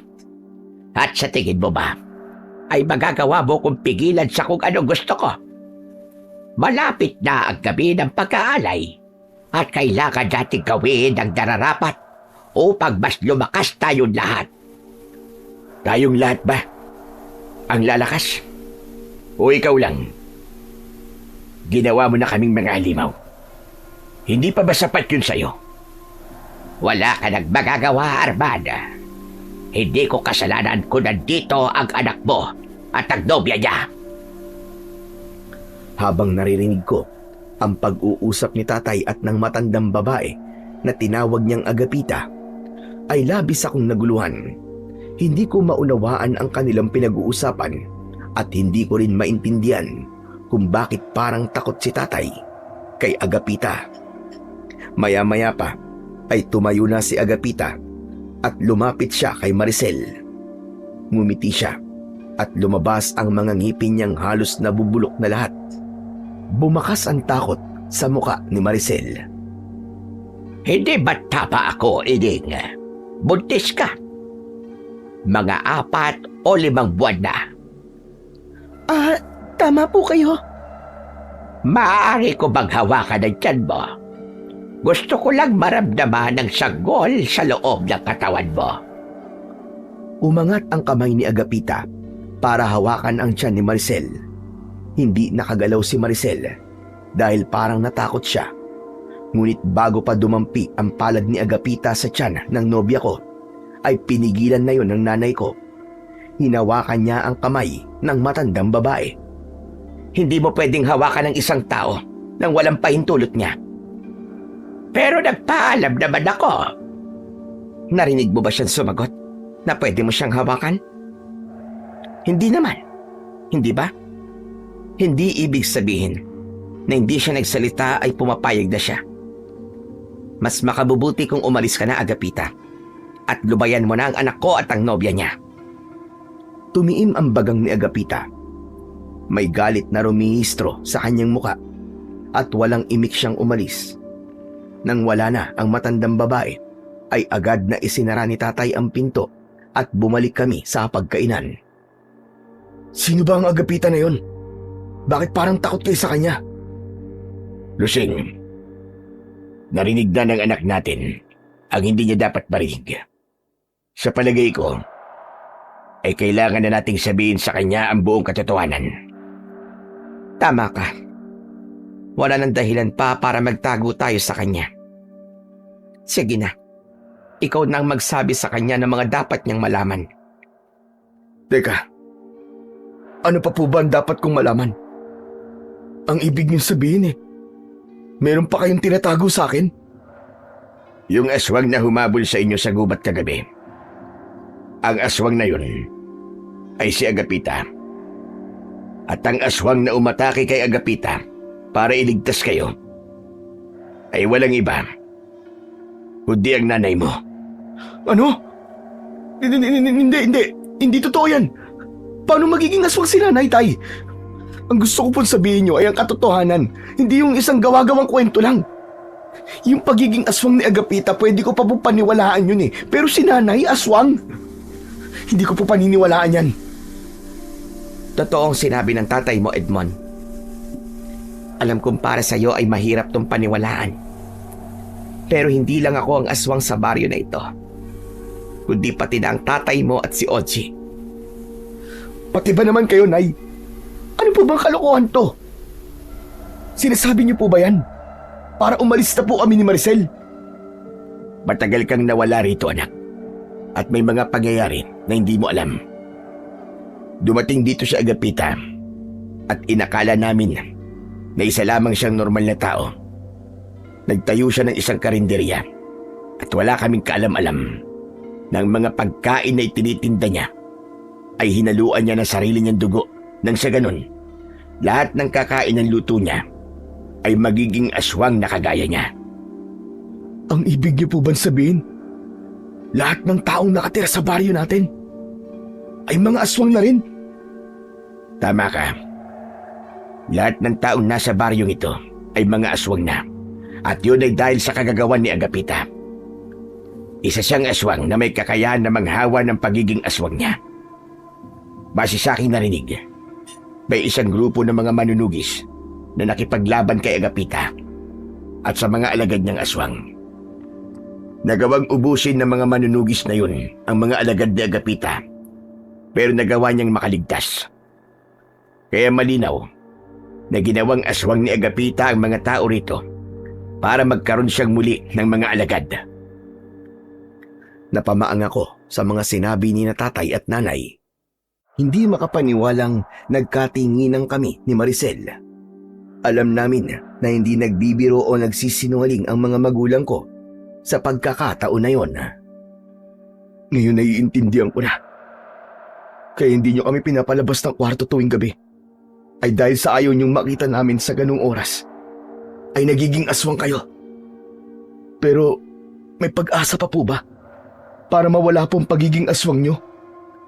At sa tingin mo ba, ay magagawa mo kung pigilan sa kung anong gusto ko? Malapit na ang gabi ng pag-aalay at kailangan nating gawin ang nararapat upang mas lumakas tayong lahat. Tayong lahat ba? Ang lalakas? O ikaw lang? Ginawa mo na kaming mga halimaw. Hindi pa ba sapat yun sa'yo? Wala ka nang magagawa, Armada. Hindi ko kasalanan kung nandito ang anak mo at ang nobya niya. Habang naririnig ko ang pag-uusap ni tatay at ng matandang babae na tinawag niyang Agapita, ay labis akong naguluhan. Hindi ko maunawaan ang kanilang pinag-uusapan at hindi ko rin maintindihan kung bakit parang takot si tatay kay Agapita. Maya-maya pa ay tumayo na si Agapita at lumapit siya kay Maricel. Ngumiti siya at lumabas ang mga ngipin niyang halos nabubulok na lahat. Bumakas ang takot sa muka ni Maricel. Hindi ba't tapa ako, Iding? Buntis ka. Mga 4 o 5 buwan na. Tama po kayo. Maaari ko bang hawakan ang tiyan mo? Gusto ko lang maramdaman ng sagol sa loob ng katawan mo. Umangat ang kamay ni Agapita para hawakan ang tiyan ni Maricel. Hindi nakagalaw si Maricel dahil parang natakot siya. Ngunit bago pa dumampi ang palad ni Agapita sa tiyan ng nobya ko, ay pinigilan na yon ng nanay ko. Hinawakan niya ang kamay ng matandang babae. Hindi mo pwedeng hawakan ng isang tao nang walang pahintulot niya. Pero nagpaalam naman ako. Narinig mo ba siyang sumagot na pwede mo siyang hawakan? Hindi naman. Hindi ba? Hindi ibig sabihin na hindi siya nagsalita ay pumapayag na siya. Mas makabubuti kung umalis ka na, Agapita, at lubayan mo na ang anak ko at ang nobya niya. Tumiim ang bagang ni Agapita. May galit na rumihistro sa kanyang muka at walang imik siyang umalis. Nang wala na ang matandang babae, ay agad na isinara ni tatay ang pinto at bumalik kami sa pagkainan. Sino ba ang Agapita na yon? Bakit parang takot kayo sa kanya? Lusing, narinig na ng anak natin ang hindi niya dapat marinig. Sa palagay ko, ay kailangan na nating sabihin sa kanya ang buong katotohanan. Tama ka. Wala nang dahilan pa para magtago tayo sa kanya. Sige na, ikaw na ang magsabi sa kanya ng mga dapat niyang malaman. Teka, ano pa po ba ang dapat kong malaman? Ang ibig niyong sabihin meron pa kayong tinatago sa akin? Yung aswang na humabol sa inyo sa gubat kagabi. Ang aswang na yun ay si Agapita. At ang aswang na umatake kay Agapita para iligtas kayo ay walang iba kundi ang nanay mo. Ano? Hindi totoo yan. Paano magiging aswang si nanay, tay? Ang gusto ko pong sabihin nyo ay ang katotohanan, hindi yung isang gawa-gawang kwento lang. Yung pagiging aswang ni Agapita, pwede ko pa po paniwalaan yun pero si nanay, aswang. Hindi ko po paniniwalaan yan. Totoong sinabi ng tatay mo, Edmond. Alam kong para sa iyo ay mahirap tong paniwalaan. Pero hindi lang ako ang aswang sa baryo na ito, kundi pati na ang tatay mo at si Ochi. Pati ba naman kayo, Nay? Ano po bang kalokohan to? Sinasabi niyo po ba yan? Para umalis na po kami ni Maricel? Matagal kang nawala rito, anak. At may mga pangyayari na hindi mo alam. Dumating dito si Agapita at inakala namin na isa lamang siyang normal na tao. Nagtayo siya ng isang karinderya at wala kaming kaalam-alam na ang mga pagkain na itinitinda niya ay hinaluan niya ng sarili niyang dugo Nang sa ganun, lahat ng kakain ng luto niya ay magiging aswang na kagaya niya. Ang ibig niyo po bang sabihin, lahat ng taong nakatira sa baryo natin ay mga aswang na rin? Tama ka. Lahat ng taong nasa baryong ito ay mga aswang na. At yun ay dahil sa kagagawan ni Agapita. Isa siyang aswang na may kakayahan na manghawa ng pagiging aswang niya. Base sa aking narinig, may isang grupo ng mga manunugis na nakipaglaban kay Agapita at sa mga alagad niyang aswang. Nagawang ubusin ng mga manunugis na yun ang mga alagad ni Agapita, pero nagawa niyang makaligtas. Kaya malinaw na ginawang aswang ni Agapita ang mga tao rito para magkaroon siyang muli ng mga alagad. Napamaang ako sa mga sinabi ni na tatay at nanay. Hindi makapaniwalang nagkatinginan kami ni Maricel. Alam namin na hindi nagbibiro o nagsisinungaling ang mga magulang ko sa pagkakataon na yon. Ngayon naiintindihan ko na. Kaya hindi niyo kami pinapalabas ng kwarto tuwing gabi ay dahil sa ayaw niyong makita namin sa ganung oras ay nagiging aswang kayo. Pero may pag-asa pa po ba para mawala pong pagiging aswang niyo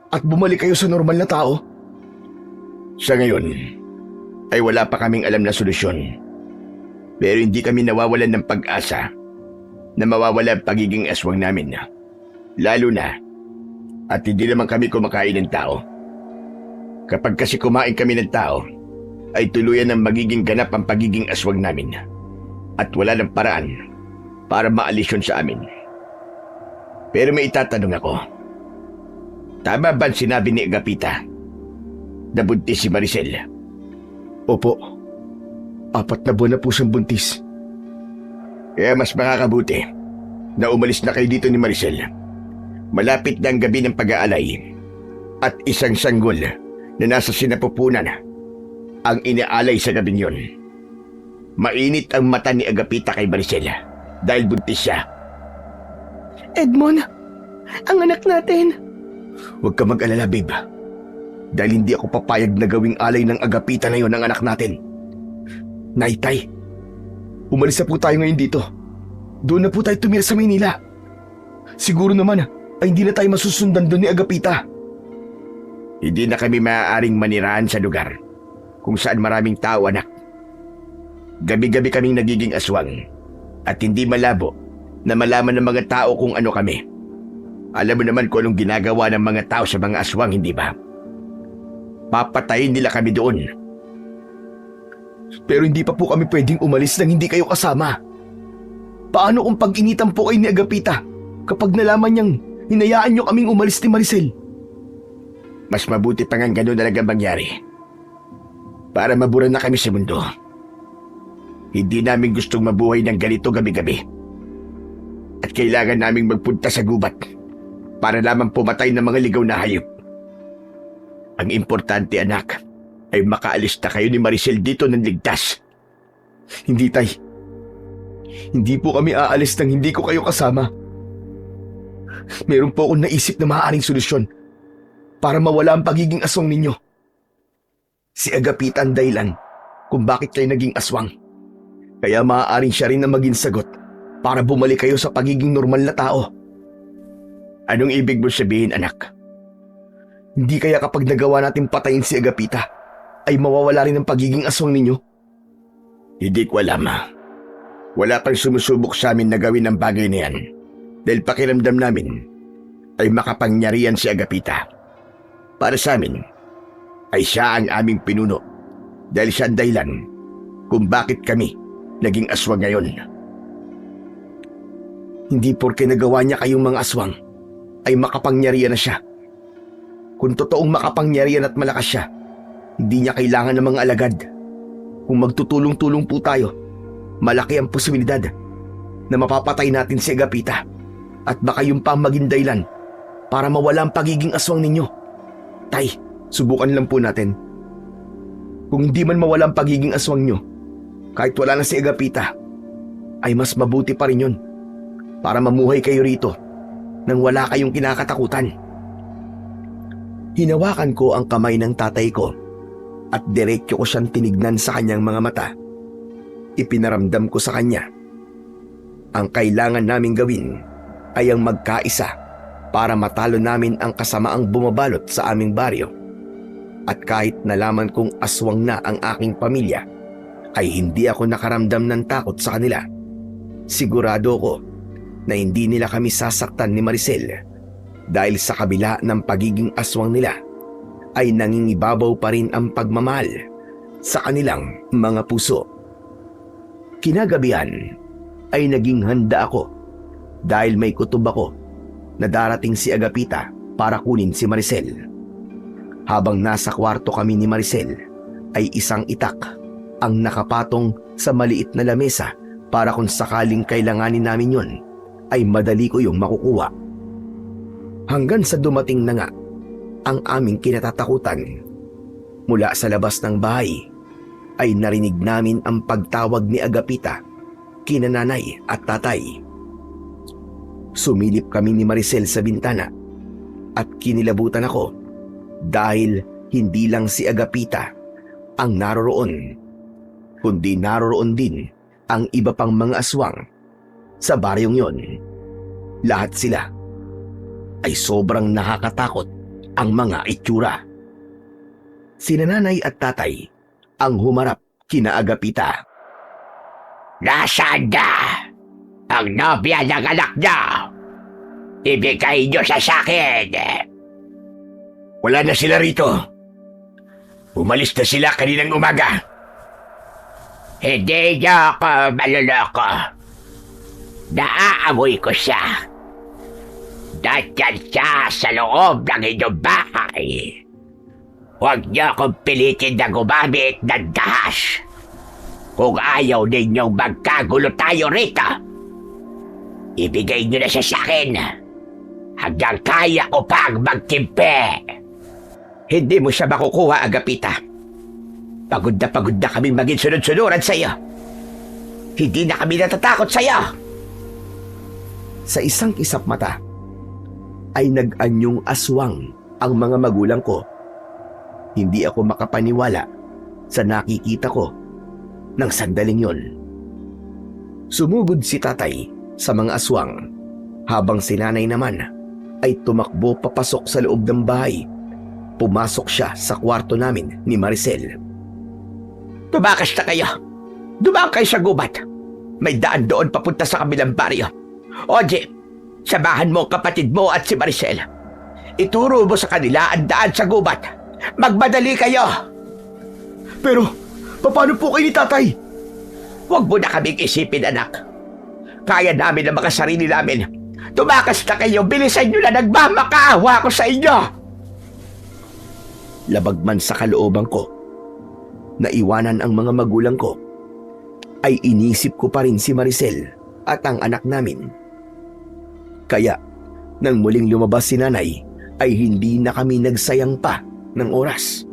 at bumalik kayo sa normal na tao? Sa ngayon, ay wala pa kaming alam na solusyon. Pero hindi kami nawawalan ng pag-asa na mawawala ang pagiging aswang namin. Lalo na, at hindi naman kami kumakain ng tao. Kapag kasi kumain kami ng tao, ay tuluyan ng magiging ganap ang pagiging aswang namin. At wala ng paraan para maalis yun sa amin. Pero may itatanong ako. Tama ba sinabi ni Agapita na buntis si Maricel? Opo. 4 na buwan na po siyang buntis. Kaya mas makakabuti na umalis na kayo dito ni Maricel. Malapit na ang gabi ng pag-aalay at isang sanggol na nasa sinapupunan ang inaalay sa gabing yun. Mainit ang mata ni Agapita kay Maricel dahil buntis siya. Edmond, ang anak natin. Huwag ka mag-alala, babe. Dahil hindi ako papayag na gawing alay ng Agapita na yon ang anak natin. Naitay, Umalis na po tayo ngayon dito. Doon na po tayo tumira sa Maynila. Siguro naman ay hindi na tayo masusundan doon ni Agapita. Hindi na kami maaaring manirahan sa lugar kung saan maraming tao, anak. Gabi-gabi kaming nagiging aswang at hindi malabo na malaman ng mga tao kung ano kami. Alam mo naman kung anong ginagawa ng mga tao sa mga aswang, hindi ba? Papatayin nila kami doon. Pero hindi pa po kami pwedeng umalis nang hindi kayo kasama. Paano kung pag-initan po kayo ni Agapita kapag nalaman niyang hinayaan niyo kaming umalis ni Maricel? Mas mabuti pa nga gano'n talaga mangyari. Para mabura na kami sa mundo. Hindi namin gustong mabuhay ng ganito gabi-gabi. At kailangan naming magpunta sa gubat para lamang pumatay ng mga ligaw na hayop. Ang importante, anak, ay makaalis na kayo ni Maricel dito ng ligtas. Hindi, tay. Hindi po kami aalis nang hindi ko kayo kasama. Meron po akong naisip na maaaring solusyon para mawala ang pagiging aswang ninyo. Si Agapita ang dahilan kung bakit kayo naging aswang. Kaya maaaring siya rin na maging sagot para bumalik kayo sa pagiging normal na tao. Anong ibig mo sabihin, anak? Hindi kaya kapag nagawa natin patayin si Agapita, ay mawawala rin ang pagiging aswang ninyo? Hindi ko alam. Wala pang sumusubok sa amin na gawin ang bagay na yan. Dahil pakiramdam namin ay makapangyarihan si Agapita. Para sa amin, ay siya ang aming pinuno. Dahil siya ang dahilan kung bakit kami naging aswang ngayon. Hindi porke nagawa niya kayong mga aswang, ay makapangyarihan na siya. Kung totoong makapangyarihan at malakas siya, hindi niya kailangan ng mga alagad. Kung magtutulong-tulong po tayo, malaki ang posibilidad na mapapatay natin si Agapita at baka yung pa maging dahilan para mawala ang pagiging aswang ninyo. Tay, subukan lang po natin. Kung hindi man mawala ang pagiging aswang nyo, kahit wala na si Agapita, ay mas mabuti pa rin yun para mamuhay kayo rito nang wala kayong kinakatakutan. Hinawakan ko ang kamay ng tatay ko at diretso ko siyang tinignan sa kanyang mga mata. Ipinaramdam ko sa kanya, ang kailangan naming gawin ay ang magkaisa para matalo namin ang kasamaang bumabalot sa aming baryo. At kahit nalaman kong aswang na ang aking pamilya, ay hindi ako nakaramdam ng takot sa kanila. Sigurado ko na hindi nila kami sasaktan ni Maricel dahil sa kabila ng pagiging aswang nila ay nangingibabaw pa rin ang pagmamahal sa kanilang mga puso. Kinagabihan ay naging handa ako dahil may kutob ako na darating si Agapita para kunin si Maricel. Habang nasa kwarto kami ni Maricel ay isang itak ang nakapatong sa maliit na lamesa para kung sakaling kailanganin namin yon ay madali ko yung makukuha. Hanggang sa dumating na nga ang aming kinatatakutan. Mula sa labas ng bahay ay narinig namin ang pagtawag ni Agapita kina nanay at tatay. Sumilip kami ni Maricel sa bintana at kinilabutan ako dahil hindi lang si Agapita ang naroroon, kundi naroroon din ang iba pang mga aswang sa baryong yon. Lahat sila ay sobrang nakakatakot ang mga itsura. Sina nanay at tatay ang humarap kina Agapita. Nasaan na ang nobya ng anak niyo? Ibigay niyo siya sa akin. Wala na sila rito. Umalis na sila kaninang umaga. Hindi niyo ako maluloko. Naaamoy ko siya. Nandiyan siya sa loob ng inyong bahay. Huwag niyo akong pilitin na gumamit ng dahas. Kung ayaw ninyong magkagulo tayo rito, ibigay niyo na siya sa akin hanggang kaya ko pang magtimpe. Hindi mo siya makukuha, Agapita. Pagod na kami maging sunod-sunuran sa iyo. Hindi na kami natatakot sa iyo. Sa isang kisap mata ay nag-anyong aswang ang mga magulang ko. Hindi ako makapaniwala sa nakikita ko ng sandaling yon. Sumugod si tatay sa mga aswang habang si nanay naman ay tumakbo papasok sa loob ng bahay. Pumasok siya sa kwarto namin ni Maricel. Tumakas na kayo. Dumaan kayo sa gubat. May daan doon papunta sa kabilang baryo. Oje, samahan mo ang kapatid mo at si Maricel. Ituro mo sa kanila ang daan sa gubat. Magmadali kayo. Pero, paano po kayo ni tatay? Huwag mo na kaming isipin, anak. Kaya namin ang mga sarili namin. Tumakas na kayo. Bilisan nyo na, nagmamakaawa ko sa inyo. Labag man sa kalooban ko, naiwanan ang mga magulang ko, ay inisip ko pa rin si Maricel at ang anak namin. Kaya, nang muling lumabas si nanay, ay hindi na kami nagsayang pa ng oras.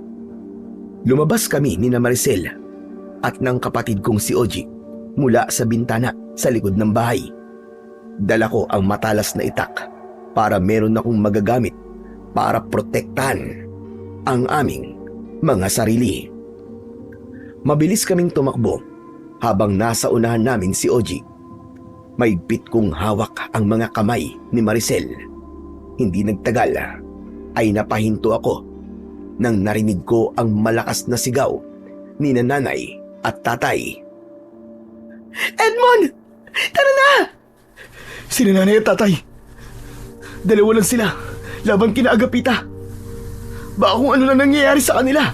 Lumabas kami ni na Maricel at ng kapatid kong si Oji mula sa bintana sa likod ng bahay. Dala ko ang matalas na itak para meron akong magagamit para protektahan ang aming mga sarili. Mabilis kaming tumakbo habang nasa unahan namin si Oji. Maigpit kong hawak ang mga kamay ni Maricel. Hindi nagtagal ay napahinto ako nang narinig ko ang malakas na sigaw ni nanay at tatay. Edmond! Tara na! Sina nanay at tatay. Dalawa lang sila laban kina Agapita. Baka kung ano na nangyayari sa kanila.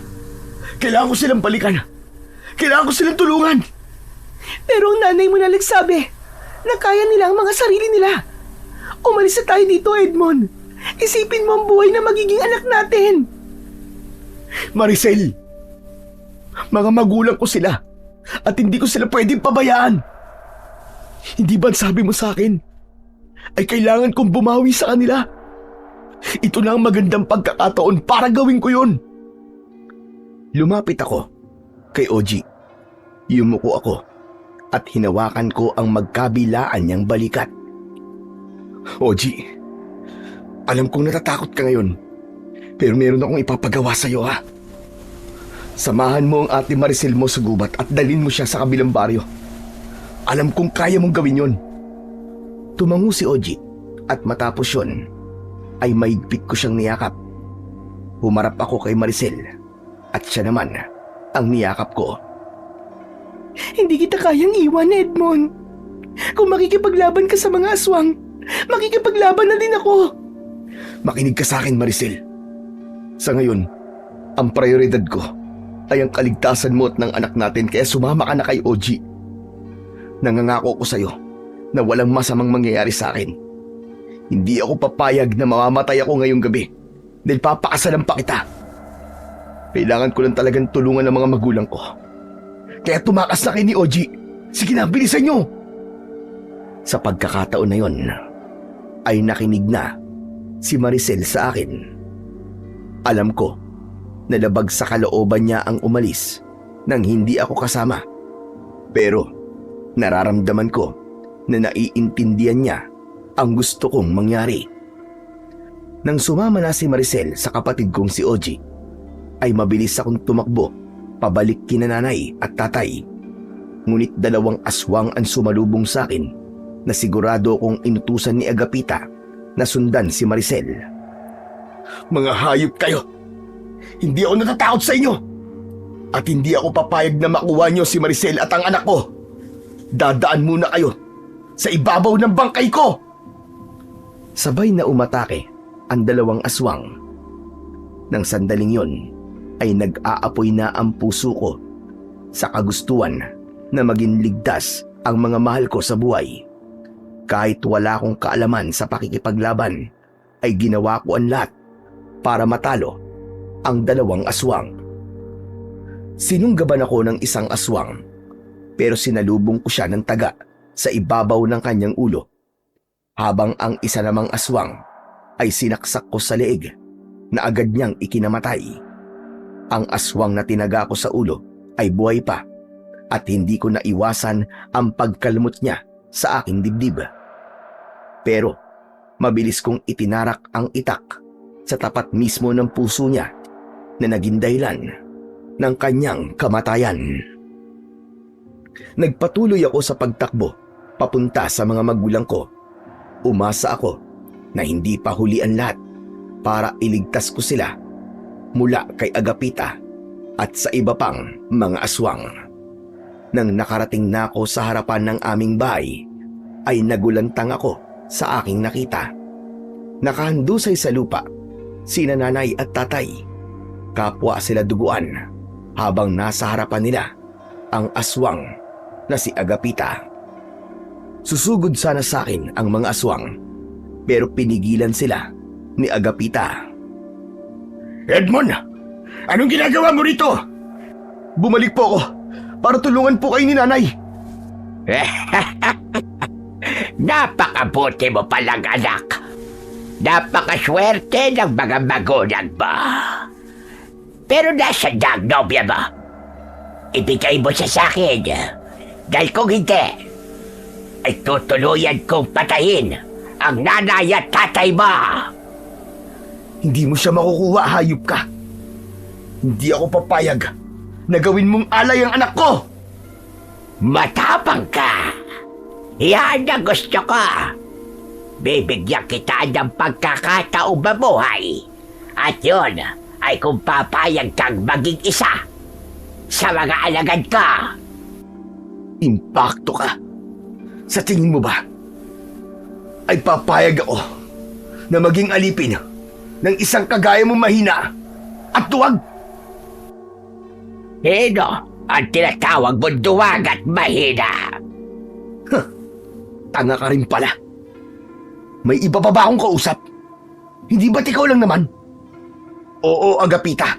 Kailangan ko silang balikan. Kailangan ko silang tulungan. Pero ang nanay mo na nagsabi na kaya nila ang mga sarili nila. Umalis na tayo dito, Edmond. Isipin mo ang buhay na magiging anak natin. Maricel, mga magulang ko sila at hindi ko sila pwedeng pabayaan. Hindi ba sabi mo sa akin ay kailangan kong bumawi sa kanila? Ito na ang magandang pagkakataon para gawin ko yun. Lumapit ako kay Oji. Yumuko ako at hinawakan ko ang magkabilaan niyang balikat. Oji, alam kong natatakot ka ngayon, pero meron akong ipapagawa sa iyo, ha? Samahan mo ang ate Maricel mo sa gubat at dalhin mo siya sa kabilang baryo. Alam kong kaya mong gawin yon. Tumango si Oji at matapos yon ay maigpit ko siyang niyakap. Humarap ako kay Maricel at siya naman ang niyakap ko. Hindi kita kayang iwan, Edmond. Kung makikipaglaban ka sa mga aswang, makikipaglaban na din ako. Makinig ka sa akin, Maricel. Sa ngayon, ang prioridad ko ay ang kaligtasan mo at ng anak natin kaya sumama ka na kay Oji. Nangangako ko sa'yo na walang masamang mangyayari sa akin. Hindi ako papayag na mamamatay ako ngayong gabi dahil papakasalan pa kita. Kailangan ko lang talagang tulungan ng mga magulang ko. Kaya tumakas na kayo ni Oji. Sige na, bilisan nyo! Sa pagkakataon na yon, ay nakinig na si Maricel sa akin. Alam ko na labag sa kalooban niya ang umalis nang hindi ako kasama. Pero nararamdaman ko na naiintindihan niya ang gusto kong mangyari. Nang sumama na si Maricel sa kapatid kong si Oji, ay mabilis akong tumakbo pabalik kina nanay at tatay. Ngunit 2 aswang ang sumalubong sa akin na sigurado kong inutusan ni Agapita na sundan si Maricel. Mga hayop kayo! Hindi ako natatakot sa inyo! At hindi ako papayag na makuha niyo si Maricel at ang anak ko! Dadaan muna kayo sa ibabaw ng bangkay ko! Sabay na umatake ang 2 aswang. Nang sandaling yon ay nag-aapoy na ang puso ko sa kagustuhan na maging ligtas ang mga mahal ko sa buhay. Kahit wala akong kaalaman sa pakikipaglaban, ay ginawa ko ang lahat para matalo ang 2 aswang. Sinunggaban ako ng isang aswang, pero sinalubong ko siya ng taga sa ibabaw ng kanyang ulo, habang ang isa namang aswang ay sinaksak ko sa leeg na agad niyang ikinamatay. Ang aswang na tinaga ko sa ulo ay buhay pa at hindi ko naiwasan ang pagkalmot niya sa aking dibdib. Pero mabilis kong itinarak ang itak sa tapat mismo ng puso niya na naging dahilan ng kanyang kamatayan. Nagpatuloy ako sa pagtakbo papunta sa mga magulang ko. Umasa ako na hindi pa huli ang lahat para iligtas ko sila mula kay Agapita at sa iba pang mga aswang. Nang nakarating na ako sa harapan ng aming bahay, ay nagulantang ako sa aking nakita. Nakahandusay sa lupa sina nanay at tatay. Kapwa sila duguan habang nasa harapan nila ang aswang na si Agapita. Susugod sana sa akin ang mga aswang pero pinigilan sila ni Agapita. Edmond! Anong ginagawa mo rito? Bumalik po ako para tulungan po kayo ni nanay. Napakabuti mo palang anak. Napakaswerte ng mga magulang mo. Pero nasa ang nobya mo? Ibigay mo siya sa akin. Dahil kung hindi, ay tutuluyan kong patayin ang nanay at tatay mo. Hindi mo siya makukuha, hayop ka. Hindi ako papayag na gawin mong alay ang anak ko. Matapang ka. Yan ang gusto ko. Bibigyan kita ng pagkakataong mabuhay. At yun ay kung papayag kang maging isa sa mga alagad ka. Impakto ka. Sa tingin mo ba ay papayag ako na maging alipin ng isang kagaya mong mahina at tuwag? Sino ang tinatawag mo duwag at mahina? Tanga ka rin pala. May iba pa ba akong kausap? Hindi ba't ikaw lang naman? Oo, Agapita.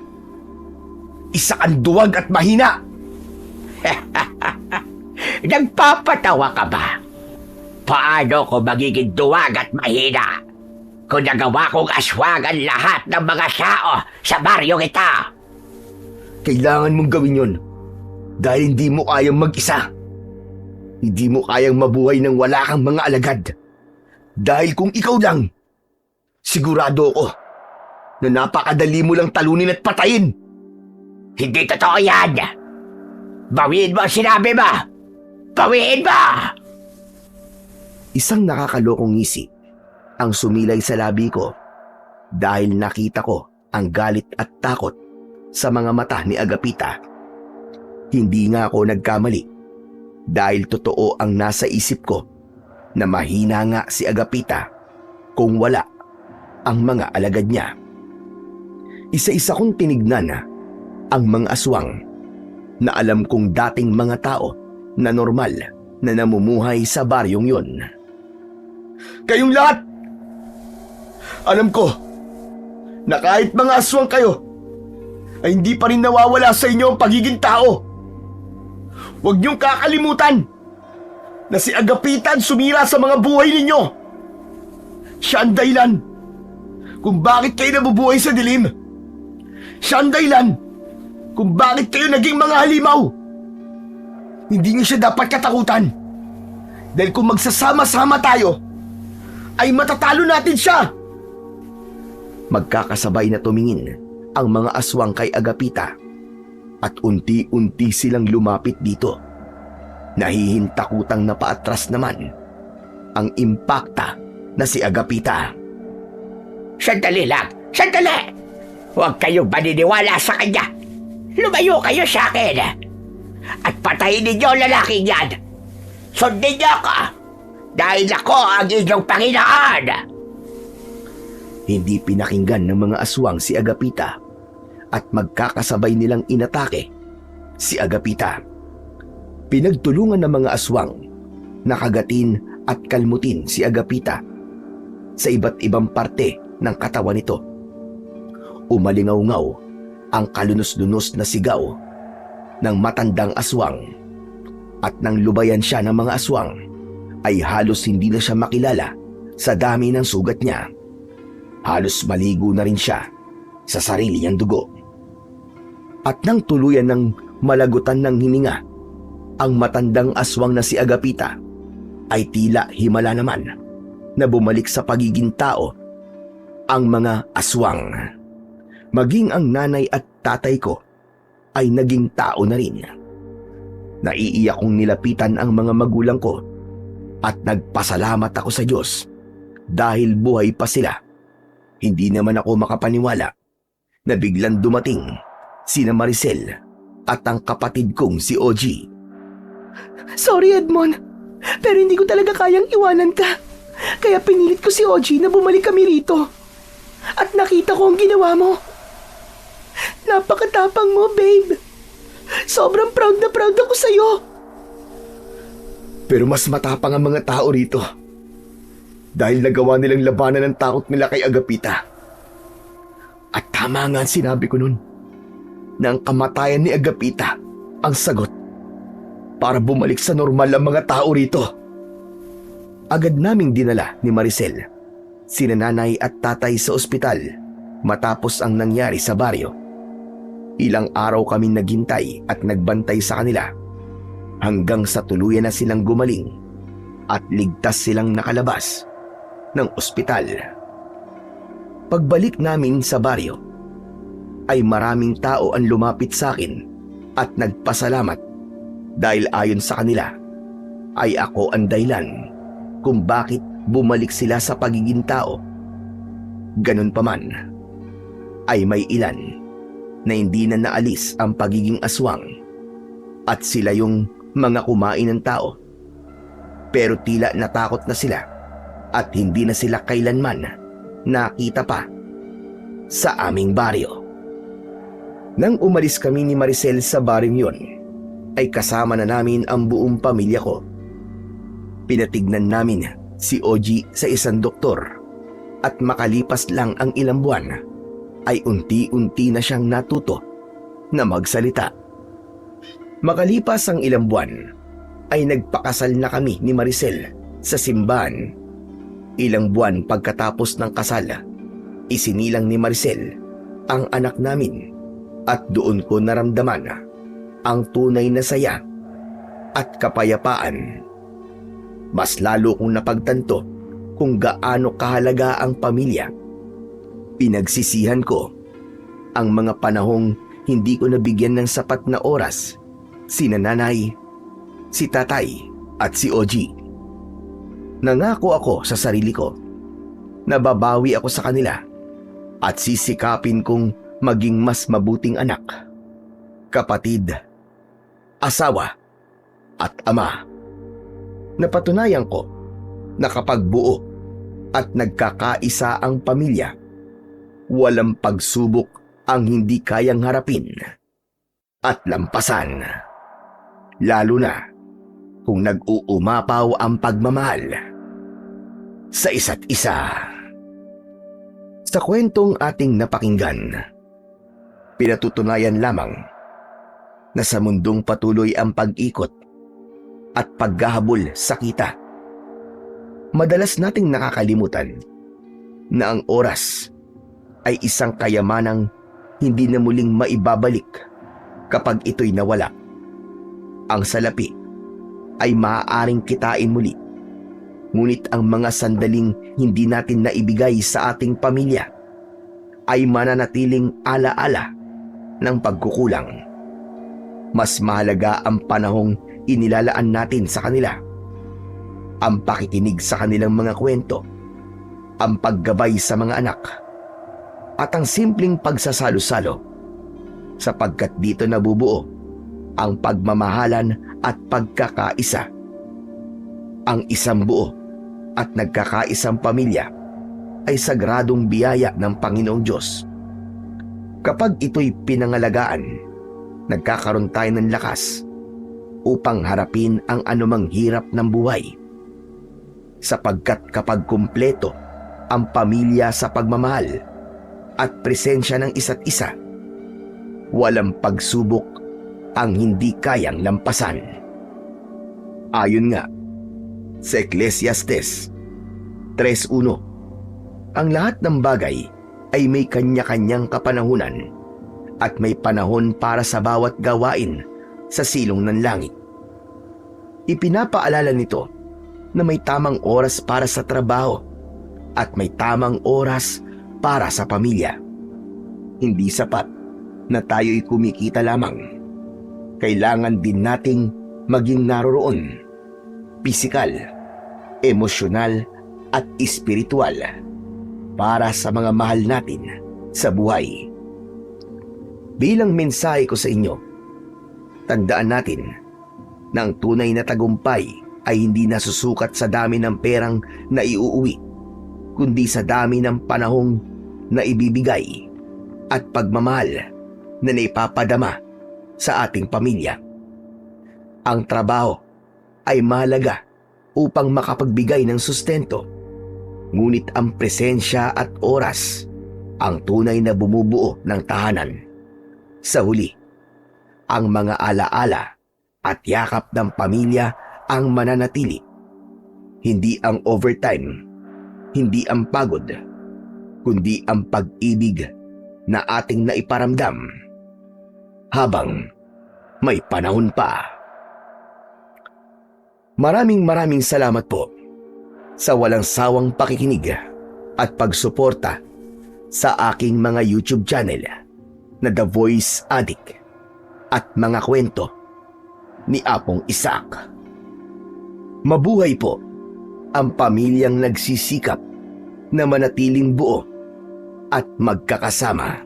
Isa kang duwag at mahina. Nagpapatawa ka ba? Paano ko magiging duwag at mahina kung nagawa kong aswagan lahat ng mga tao sa baryong ito? Kailangan mong gawin yon dahil hindi mo kayang mag-isa. Hindi mo kayang mabuhay nang wala kang mga alagad. Dahil kung ikaw lang, sigurado ako na napakadali mo lang talunin at patayin. Hindi totoo yan! Bawiin mo ang sinabi mo! Bawiin mo! Isang nakakalokong ngisi ang sumilay sa labi ko dahil nakita ko ang galit at takot sa mga mata ni Agapita. Hindi nga ako nagkamali dahil totoo ang nasa isip ko na mahina nga si Agapita kung wala ang mga alagad niya. Isa-isa kong tinignan ang mga aswang na alam kong dating mga tao na normal na namumuhay sa baryong yon. Kayong lahat! Alam ko na kahit mga aswang kayo, ay hindi pa rin nawawala sa inyo ang pagiging tao. Huwag niyong kakalimutan na si Agapita ang sumira sa mga buhay ninyo. Siya ang dahilan kung bakit kayo nabubuhay sa dilim. Siya ang dahilan kung bakit kayo naging mga halimaw. Hindi niyo siya dapat katakutan. Dahil kung magsasama-sama tayo, ay matatalo natin siya. Magkakasabay na tumingin ang mga aswang kay Agapita at unti-unti silang lumapit dito. Nahihintakutang napaatras naman ang impakta na si Agapita. Sandali lang! Sandali! Huwag kayong maniniwala sa kanya! Lumayo kayo sa akin! At patayin ninyo ang lalaking yan! Sundin niyo ako! Dahil ako ang inyong Panginoon! Hindi pinakinggan ng mga aswang si Agapita at magkakasabay nilang inatake si Agapita. Pinagtulungan ng mga aswang na kagatin at kalmutin si Agapita sa iba't ibang parte ng katawan nito. Umalingaw-ngaw ang kalunos-lunos na sigaw ng matandang aswang at nang lubayan siya ng mga aswang ay halos hindi na siya makilala sa dami ng sugat niya. Halos maligo na rin siya sa sarili niyang dugo. At nang tuluyan ng malagutan ng hininga ang matandang aswang na si Agapita, ay tila himala naman na bumalik sa pagiging tao ang mga aswang. Maging ang nanay at tatay ko ay naging tao na rin. Naiiyak kong nilapitan ang mga magulang ko at nagpasalamat ako sa Diyos dahil buhay pa sila. Hindi naman ako makapaniwala na biglang dumating sina Maricel at ang kapatid kong si OG. Sorry, Edmond. Pero hindi ko talaga kayang iwanan ka. Kaya pinilit ko si OG na bumalik kami rito. At nakita ko ang ginawa mo. Napakatapang mo, babe. Sobrang proud na proud ako sa'yo. Pero mas matapang ang mga tao rito dahil nagawa nilang labanan ng takot nila kay Agapita. At tama nga ang sinabi ko nun na ang kamatayan ni Agapita ang sagot para bumalik sa normal ang mga tao rito. Agad naming dinala ni Maricel sina nanay at tatay sa ospital matapos ang nangyari sa baryo. Ilang araw kaming naghintay at nagbantay sa kanila hanggang sa tuluyan na silang gumaling at ligtas silang nakalabas ng ospital. Pagbalik namin sa baryo, ay maraming tao ang lumapit sa akin at nagpasalamat dahil ayon sa kanila ay ako ang dahilan kung bakit bumalik sila sa pagiging tao. Ganun pa man, ay may ilan na hindi na naalis ang pagiging aswang at sila yung mga kumain ng tao. Pero tila natakot na sila at hindi na sila kailanman nakita pa sa aming baryo. Nang umalis kami ni Maricel sa baryong yon, ay kasama na namin ang buong pamilya ko. Pinatignan namin si OG sa isang doktor at makalipas lang ang ilang buwan ay unti-unti na siyang natuto na magsalita. Makalipas ang ilang buwan ay nagpakasal na kami ni Maricel sa simbahan. Ilang buwan pagkatapos ng kasal, isinilang ni Maricel ang anak namin at doon ko naramdaman ang tunay na saya at kapayapaan. Mas lalo kong napagtanto kung gaano kahalaga ang pamilya. Pinagsisihan ko ang mga panahong hindi ko nabigyan ng sapat na oras si nanay, si tatay at si Oji. Nangako ako sa sarili ko na babawi ako sa kanila at sisikapin kong maging mas mabuting anak, kapatid, asawa at ama. Napatunayan ko na kapag buo at nagkakaisa ang pamilya, walang pagsubok ang hindi kayang harapin at lampasan. Lalo na kung nag-uumapaw ang pagmamahal sa isa't isa. Sa kwentong ating napakinggan, pinatutunayan lamang na sa mundong patuloy ang pag-ikot at paghahabol sa kita, madalas nating nakakalimutan na ang oras ay isang kayamanang hindi na muling maibabalik kapag ito'y nawala. Ang salapi ay maaaring kitain muli, ngunit ang mga sandaling hindi natin naibigay sa ating pamilya ay mananatiling alaala ng pagkukulang. Mas mahalaga ang panahong inilalaan natin sa kanila, ang pakikinig sa kanilang mga kwento, ang paggabay sa mga anak, at ang simpleng pagsasalo-salo, sapagkat dito nabubuo ang pagmamahalan at pagkakaisa. Ang isang buo at nagkakaisang pamilya ay sagradong biyaya ng Panginoong Diyos. Kapag ito'y pinangalagaan, nagkakaroon tayo ng lakas upang harapin ang anumang hirap ng buhay. Sapagkat kapag kumpleto ang pamilya sa pagmamahal at presensya ng isa't isa, walang pagsubok ang hindi kayang lampasan. Ayon nga sa Ecclesiastes 3:1, ang lahat ng bagay ay may kanya-kanyang kapanahunan at may panahon para sa bawat gawain sa silong ng langit. Ipinapaalala nito na may tamang oras para sa trabaho at may tamang oras para sa pamilya. Hindi sapat na tayo'y kumikita lamang. Kailangan din nating maging naroroon, pisikal, emosyonal at espiritual para sa mga mahal natin sa buhay. Bilang mensahe ko sa inyo, tandaan natin na ang tunay na tagumpay ay hindi nasusukat sa dami ng perang na iuuwi, kundi sa dami ng panahong na ibibigay at pagmamahal na naipapadama sa ating pamilya. Ang trabaho ay mahalaga upang makapagbigay ng sustento, ngunit ang presensya at oras ang tunay na bumubuo ng tahanan. Sa huli, ang mga alaala at yakap ng pamilya ang mananatili. Hindi ang overtime, hindi ang pagod, kundi ang pag-ibig na ating naiparamdam habang may panahon pa. Maraming salamat po sa walang sawang pakikinig at pagsuporta sa aking mga YouTube channel na The Voice Addict at mga kwento ni Apong Isaac. Mabuhay po ang pamilyang nagsisikap na manatiling buo at magkakasama.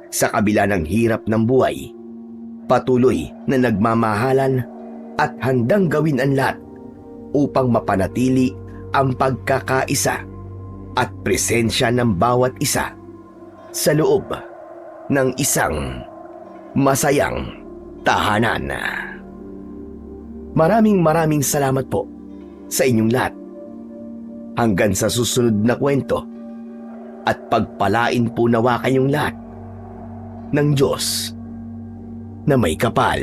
Sa kabila ng hirap ng buhay, patuloy na nagmamahalan at handang gawin ang lahat upang mapanatili ang pagkakaisa at presensya ng bawat isa sa loob ng isang masayang tahanan. Maraming salamat po sa inyong lahat. Hanggang sa susunod na kwento, at pagpalain po nawa kayong lahat ng Diyos na may kapal.